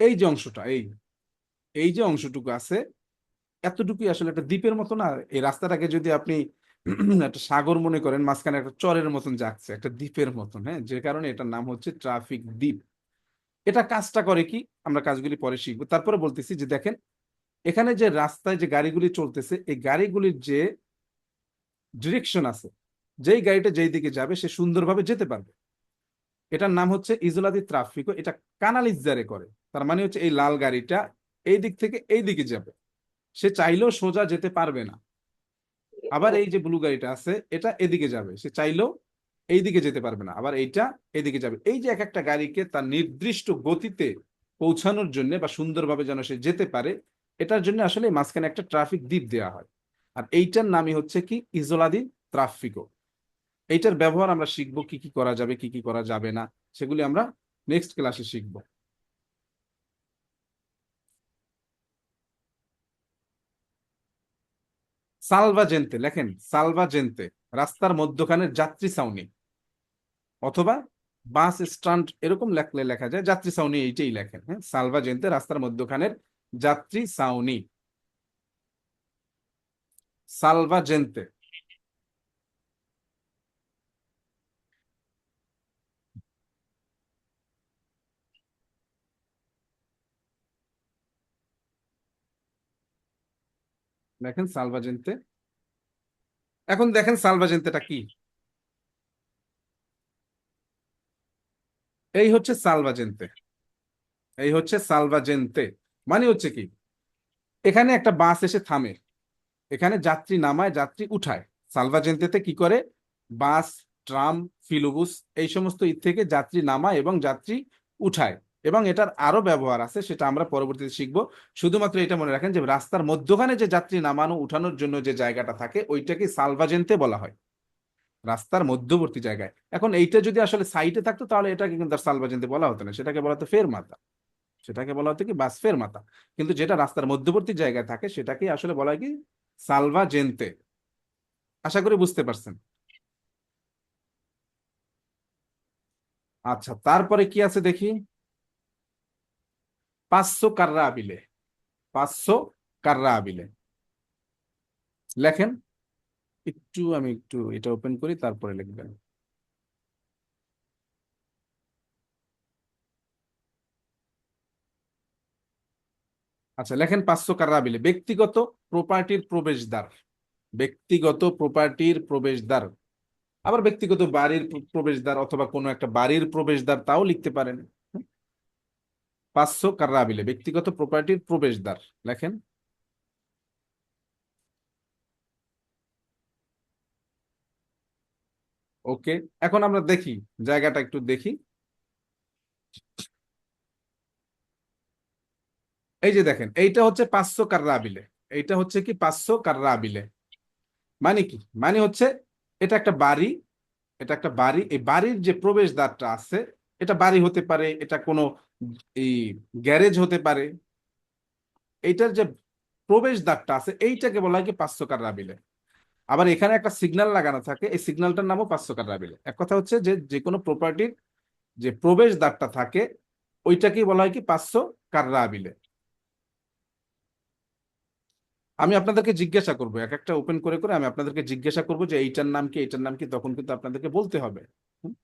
এই যে অংশটা, এই যে অংশটুকু আছে, এতটুকুই আসলে একটা দ্বীপের মতো না। এই রাস্তাটাকে যদি আপনি একটা সাগর মনে করেন, মাঝখানে একটা চরের মতন যাচ্ছে, একটা দ্বীপের মতন। হ্যাঁ, যে কারণে এটার নাম হচ্ছে ট্রাফিক দ্বীপ। এটা কাজটা করে কি আমরা কাজগুলি পরে শিখবো। তারপরে বলতেছি যে দেখেন এখানে যে রাস্তায় যে গাড়িগুলি চলতেছে, এই গাড়িগুলির যে ডিরেকশন আছে, যেই গাড়িটা যেই দিকে যাবে সে সুন্দরভাবে যেতে পারবে। এটার নাম হচ্ছে ইজোলা দি ট্রাফিকো। এটা কানালিজারে করে, তার মানে হচ্ছে এই লাল গাড়িটা এই দিক থেকে এই দিকে যাবে, সে চাইলেও সোজা যেতে পারবে না। আবার এই যে ব্লু গাড়িটা আছে এটা এদিকে যাবে, সে চাইলেও এই দিকে যেতে পারবে না, আবার এইটা এদিকে যাবে। এই যে এক একটা গাড়িকে তার নির্দিষ্ট গতিতে পৌঁছানোর জন্য বা সুন্দরভাবে যেন সে যেতে পারে, এটার জন্য আসলে মাঝখানে একটা ট্রাফিক দ্বীপ দেওয়া হয়। আর এইটার নামই হচ্ছে কি ইজোলা দি ট্রাফিকো। এইটার ব্যবহার আমরা শিখবো, কি কি করা যাবে কি কি করা যাবে না, সেগুলি আমরা নেক্সট ক্লাসে শিখবো। সালভাজেন্তে, লেখেন সালভাজেন্তে, রাস্তার মধ্যখানের যাত্রী ছাউনি, অথবা বাস স্ট্যান্ড এরকম লেখলে লেখা যায়, যাত্রী ছাউনি এইটাই লেখেন। হ্যাঁ, সালভাজেন্তে রাস্তার মধ্যখানের যাত্রী ছাউনি, সালভাজেন্তে। দেখেন সালভাজেন্তে। এখন দেখেন সালভাজেন্তেটা কি। এই হচ্ছে সালভাজেন্তে, এই হচ্ছে সালভাজেন্তে। মানে হচ্ছে কি এখানে একটা বাস এসে থামে, এখানে যাত্রী নামায় যাত্রী উঠায়। সালভাজেন্তেতে কি করে বাস, ট্রাম, ফিলোবুস এই সমস্ত থেকে যাত্রী নামায় এবং যাত্রী উঠায়। এবং এটার আরো ব্যবহার আছে, সেটা আমরা পরবর্তীতে শিখবো। শুধুমাত্র এটা মনে রাখেন যে রাস্তার মধ্যখানে যে যাত্রী নামানো উঠানোর জন্য যে জায়গাটা থাকে ওইটাকে সালভাজেন্তে বলা হয়, রাস্তার মধ্যবর্তী জায়গায়। এখন এইটা যদি আসলে সাইটে থাকতো তাহলে এটাকে কিন্তু আর সালভাজেন্তে বলা হতো না, সেটাকে বলা হতো ফেরমাতা, সেটাকে বলা হতো কি বাস ফেরমাতা। কিন্তু যেটা রাস্তার মধ্যবর্তী জায়গায় থাকে সেটাকে আসলে বলা হয় কি সালভাজেন্তে। আশা করি বুঝতে পারছেন। আচ্ছা তারপরে কি আছে দেখি, পাঁচশো কাররা আবিলে, পাঁচশো কাররা আবিলে। লেখেন একটু, আমি একটু এটা ওপেন করি তারপরে লিখবেন। আচ্ছা লেখেন পাঁচশো কাররা আবিলে, ব্যক্তিগত প্রপার্টির প্রবেশদ্বার, ব্যক্তিগত প্রপার্টির প্রবেশদ্বার। আবার ব্যক্তিগত বাড়ির প্রবেশদ্বার অথবা কোনো একটা বাড়ির প্রবেশদ্বার তাও লিখতে পারেন। পাঁচশো কাররা আবিলে ব্যক্তিগত প্রপার্টির প্রবেশদ্বার লেখেন। ওকে, এখন আমরা দেখি জায়গাটা একটু দেখি। এই যে দেখেন এইটা হচ্ছে পাঁচশো কাররা আবিলে, এইটা হচ্ছে কি পাঁচশো কাররা আবিলে। মানে কি, মানে হচ্ছে এটা একটা বাড়ি, এটা একটা বাড়ি, এই বাড়ির যে প্রবেশদ্বারটা আছে, এটা বাড়ি হতে পারে, এটা কোনো এই গ্যারেজ হতে পারে। এইটার যে প্রবেশ দ্বারটা আছে এইটাকে বলা হয় কি পাঁচশোকার রাবিলে। আবার এখানে একটা সিগন্যাল লাগানো থাকে, এই সিগন্যালটার নামও পাঁচশোকার রাবিলে। এক কথা হচ্ছে যে যে কোনো প্রপার্টির যে প্রবেশ দ্বারটা থাকে ওইটাকেই বলা হয় কি পাঁচশোকার রাবিলে। আমি আপনাদেরকে জিজ্ঞাসা করবো, এক একটা ওপেন করে করে আমি আপনাদেরকে জিজ্ঞাসা করবো যে এইটার নাম কি, এইটার নাম কি, তখন কিন্তু আপনাদেরকে বলতে হবে। হুম?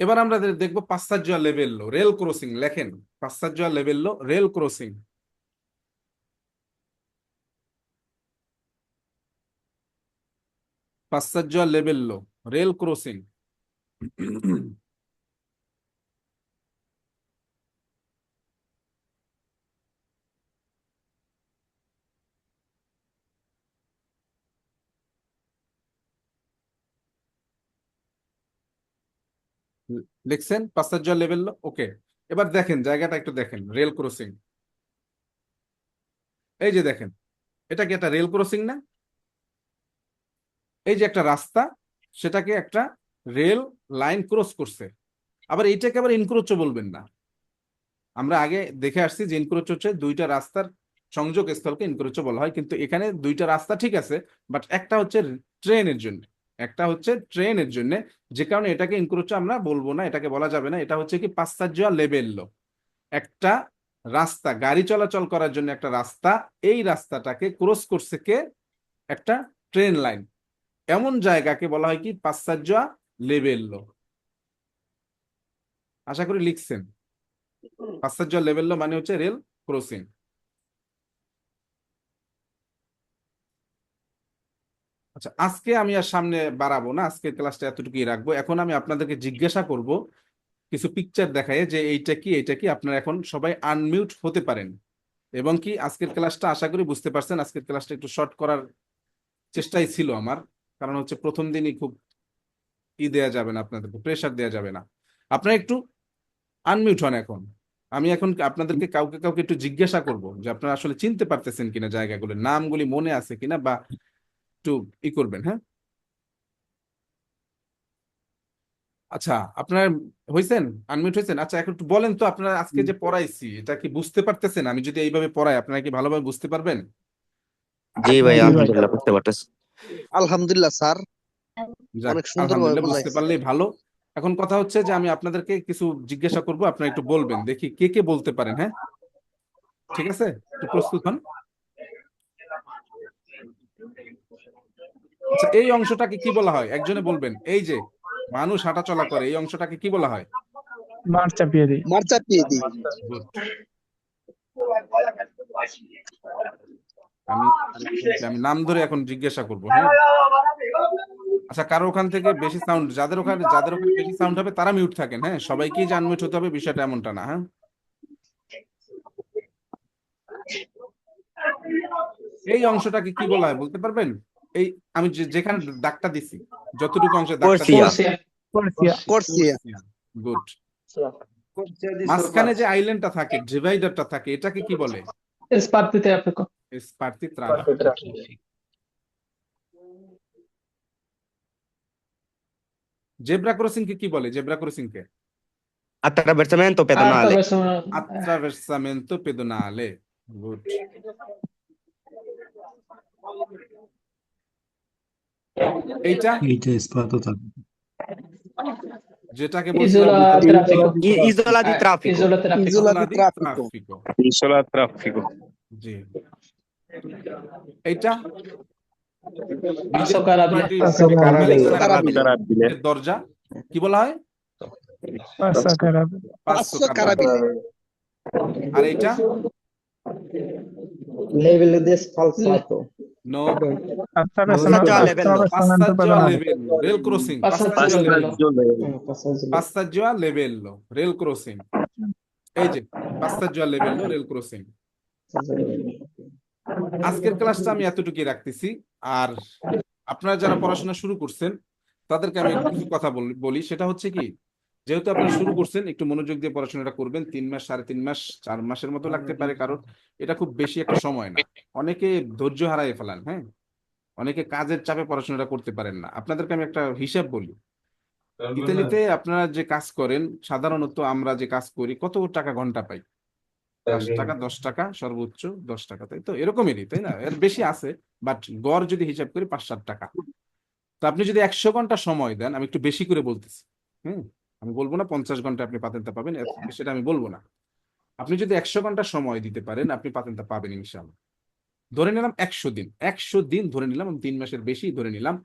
এবার আমরা দেখবো পাঁচসাজ্জা লেভেল্লো রেল ক্রসিং। লেখেন পাঁচসাজ্জা লেভেল্লো রেল ক্রসিং। পাঁচসাজ্জা লেভেল্লো রেল ক্রসিং। লিখছেন পাঁচসাজ্জা লেভেল্লো? ওকে, এবার দেখেন জায়গাটা একটু দেখেন, রেল ক্রসিং। এই যে দেখেন, এটা কি একটা রেল ক্রসিং না? এই যে একটা রাস্তা, সেটাকে একটা রেল লাইন ক্রস করছে। আবার এইটাকে আবার ইনক্রোচও বলবেন না। আমরা আগে দেখে আসছি যে ইনক্রোচ হচ্ছে দুইটা রাস্তার সংযোগ স্থলকে ইনক্রোচ বলা হয়, কিন্তু এখানে দুইটা রাস্তা ঠিক আছে, বাট একটা হচ্ছে ট্রেনের জন্য, একটা হচ্ছে ট্রেনের জন্য, যে কারণে এটাকে ইনক্রোচ আমরা বলবো না, এটাকে বলা যাবে না। এটা হচ্ছে কি পাঁচসাজ্জা লেভেল্লো, একটা রাস্তা গাড়ি চলাচল করার জন্য একটা রাস্তা, এই রাস্তাটাকে ক্রস করছে কে? একটা ট্রেন লাইন। এমন জায়গাকে বলা হয় কি পাঁচসাজ্জা লেভেল্লো। আশা করি লিখছেন। পাঁচসাজ্জা লেভেল্লো মানে হচ্ছে রেল ক্রসিং। আচ্ছা, আজকে আমি আর সামনে বাড়াবো না, আজকের ক্লাসটা এতটুকুই রাখবো। এখন আমি আপনাদেরকে জিজ্ঞাসা করব কিছু পিকচার দেখায় যে এইটা কি এইটা কি। আপনারা এখন সবাই আনমিউট হতে পারেন, এবং কি আজকের ক্লাসটা আশা করি বুঝতে পারছেন। আজকের ক্লাসটা একটু শর্ট করার চেষ্টাই ছিল আমার, কারণ হচ্ছে প্রথম দিনই খুব দেয়া যাবে না, আপনাদেরকে প্রেশার দেওয়া যাবে না। আপনারা একটু আনমিউট হন এখন। আমি এখন আপনাদেরকে কাউকে কাউকে একটু জিজ্ঞাসা করব যে আপনারা আসলে চিনতে পারতেছেন কিনা, জায়গাগুলোর নামগুলি মনে আছে কিনা, বা একটু করবেন। হ্যাঁ, আচ্ছা, আপনার হয়েছেন, আনমিউট হয়েছেন? আচ্ছা, এখন একটু বলেন তো, আপনারা আজকে যে পড়াইছি এটা কি বুঝতে পারতেছেন? আমি যদি এইভাবে পড়াই আপনারা কি ভালোভাবে বুঝতে পারবেন? জি ভাই, জি ভাই, আলহামদুলিল্লাহ বুঝতে পারতেছি। আলহামদুলিল্লাহ স্যার, যাক, অনেক সুন্দরভাবে আলহামদুলিল্লাহ, বুঝতে বুঝাইছেন। পারলেই ভালো। এখন কথা হচ্ছে যে আমি আপনাদেরকে কিছু জিজ্ঞাসা করব, আপনারা একটু বলবেন, দেখি কে কে বলতে পারেন। হ্যাঁ, ঠিক আছে, একটু প্রস্তুত হন। আচ্ছা, এই অংশটাকে কি বলা হয় একজনে বলবেন? এই যে মানুষ হাঁটা চলা করে, এই অংশটাকে কি বলা হয়? মার চাপিয়ে দিই। মার চাপিয়ে দিই। Good. আমি আমি নাম ধরে এখন জিজ্ঞাসা করব। হ্যাঁ, আচ্ছা, কারো ওখান থেকে বেশি সাউন্ড, যাদের ওখানে বেশি সাউন্ড হবে তারা মিউট থাকেন। হ্যাঁ, সবাইকেই যে আনমিউট হতে হবে বিষয়টা এমনটা না। হ্যাঁ, এই অংশটাকে কি বলা হয় বলতে পারবেন? এই আমি যেখানে দাগটা দিছি, যতটুকু অংশে দাগটা কোর্সিয়া। করসিয়া। করসিয়া। গুড। মাঝখানে যে আইল্যান্ডটা থাকে, ডিভাইডারটা থাকে, এটাকে কি বলে? Sparti traffico. স্পার্তি ট্রাফিক। জেব্রা ক্রসিং কে কি বলে? জেব্রা ক্রসিং কে Attraversamento pedonale. attraversamento pedonale. Good. এইটা এইটা স্পাত থাকে। যেটাকে Isola বলছিলাম traffico. Isola di traffico. Isola traffico. Isola isola di di traffico. traffico. Isola traffico. জি। এইটা Passo carabile. Carabile. দরজা কি বলা হয়? Passa carabile. Passo carabile. আর এইটা Level di falsato. No, Attraversamento passaggio a pedonale. livello, rail crossing, Passaggio a livello. passaggio a livello, rail crossing। এই যে passaggio a livello, rail crossing। আজকের ক্লাসটা আমি এতটুকুই রাখতেছি। আর আপনারা যারা পড়াশোনা শুরু করছেন তাদেরকে আমি কিছু কথা বলি, সেটা হচ্ছে কি, যেহেতু আপনারা শুরু করছেন একটু মনোযোগ দিয়ে পড়াশোনাটা করবেন। 3 মাস, 3.5 মাস, 4 মাসের মতো লাগতে পারে কারণ, এটা খুব বেশি একটা সময় না। অনেকে ধৈর্য হারায় ফেলান। হ্যাঁ, অনেকে কাজের চাপে পড়াশোনাটা করতে পারেন না। আপনাদেরকে আমি একটা হিসাব বলি। ইতালিতে আপনারা যে কাজ করেন, সাধারণত আমরা যে কাজ করি কত টাকা ঘন্টা পাই? 5 টাকা, 10 টাকা, সর্বোচ্চ 10 টাকা, তাই তো? এরকমই, তাই না? এর বেশি আছে, বাট গড় যদি হিসাব করি 5-7 টাকা। তো আপনি যদি 100 ঘন্টা সময় দেন, আমি একটু বেশি করে বলতেছি, আমি বলবো না 50 ঘন্টা আপনি পাতেনটা পাবেন, সেটা আমি বলবো না। আপনি যদি 100 ঘন্টা সময় দিতে পারেন, আপনি পাতেনটা পাবেন ইনশাআল্লাহ। ধরে নিলাম 100 দিন, 100 দিন ধরে নিলাম, আমি 3 মাসের বেশি ধরে নিলাম,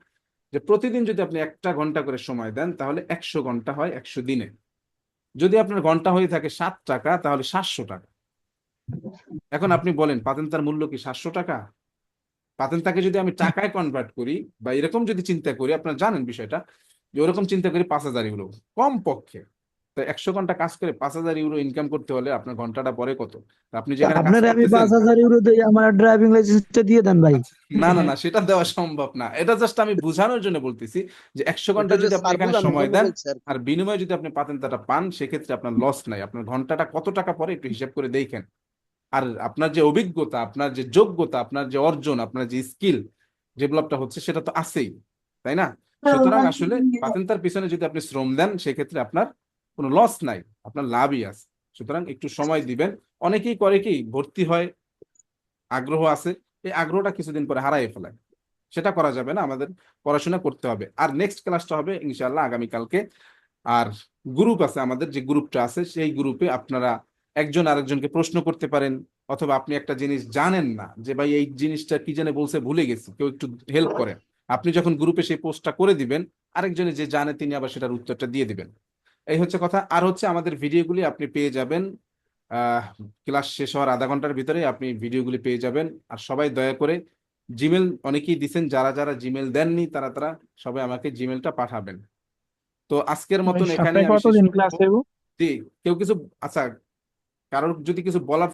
যে প্রতিদিন যদি আপনি 1 ঘন্টা করে সময় দেন, তাহলে 100 ঘন্টা হয় 100 দিনে। যদি আপনার ঘন্টা হয়ে থাকে 7 টাকা, তাহলে 700 টাকা। এখন আপনি বলেন পাতেন্তার মূল্য কি 700 টাকা? পাতেন্তাকে যদি আমি টাকায় কনভার্ট করি বা এরকম যদি চিন্তা করি, আপনারা জানেন বিষয়টা, যে ওরকম চিন্তা করি 5000 ইউরো কম পক্ষে। তো 100 ঘন্টা কাজ করে 5000 ইউরো ইনকাম করতে হলে আপনার ঘন্টাটা পরে কত? তা আপনি যেখানে কাজ আপনার আমি করতেছেন, 5,000 ইউরো দিই, আমার ড্রাইভিং লাইসেন্সটা দিয়ে দেন ভাই। না না না, সেটা দেওয়া সম্ভব না। এটা জাস্ট আমি বোঝানোর জন্য বলতেছি যে 100 ঘন্টা ওটা যে যদি আপনি স্যার এখানে বোঝানোর সময় জন্য দেন, বলছে আর কি। আর বিনিময়ে যদি আপনি পাতেন্তাটা পান, সেক্ষেত্রে আপনার লস নাই। আপনার ঘন্টাটা কত টাকা পরে একটু হিসাব করে দেখেন। আর আপনার যে অভিজ্ঞতা, আপনার যে যোগ্যতা, আপনার যে অর্জন, আপনার যে স্কিল ডেভেলপটা হচ্ছে, সেটা তো আছেই, তাই না? সুতরাং আসলে পাতেন্তার পিছনে যদি আপনি শ্রম দেন, সেক্ষেত্রে আপনার কোনো লস নাই, আপনার লাভই আছে। সুতরাং একটু সময় দিবেন। অনেকেই করে কি, ভর্তি হয়, আগ্রহ আছে, এই আগ্রহটা কিছুদিন পরে হারাই ফেলায়। সেটা করা যাবে না, আমাদের পড়াশোনা করতে হবে। আর নেক্সট ক্লাসটা হবে ইনশাআল্লাহ আগামীকালকে। আর গ্রুপ আছে, আমাদের যে গ্রুপটা আছে, সেই গ্রুপে আপনারা একজন আরেকজনকে প্রশ্ন করতে পারেন, অথবা আপনি একটা জিনিস জানেন না, যে ভাই এই জিনিসটা কি জানে বলছে, ভুলে গেছি, কেউ একটু হেল্প করেন। আপনি যখন গ্রুপে সেই পোস্টটা করে দিবেন, আরেকজনে যে জানে তিনি আবার সেটার উত্তরটা দিয়ে দিবেন। এই হচ্ছে কথা। আর হচ্ছে আমাদের ভিডিওগুলি আপনি পেয়ে যাবেন ক্লাস শেষ হওয়ার আধা ঘন্টার ভিতরে, আপনি ভিডিওগুলি পেয়ে যাবেন। আর সবাই দয়া করে জিমেল, অনেকেই দিচ্ছেন, যারা যারা জিমেল দেননি তারা তারা সবাই আমাকে জিমেলটা পাঠাবেন। তো আজকের ভাই মতন এখানে সপ্তাহে আমি শেষ কতদিন করবো। ক্লাস হইব? জি, কেউ কিছু, আচ্ছা, কারোর যদি কিছু বলার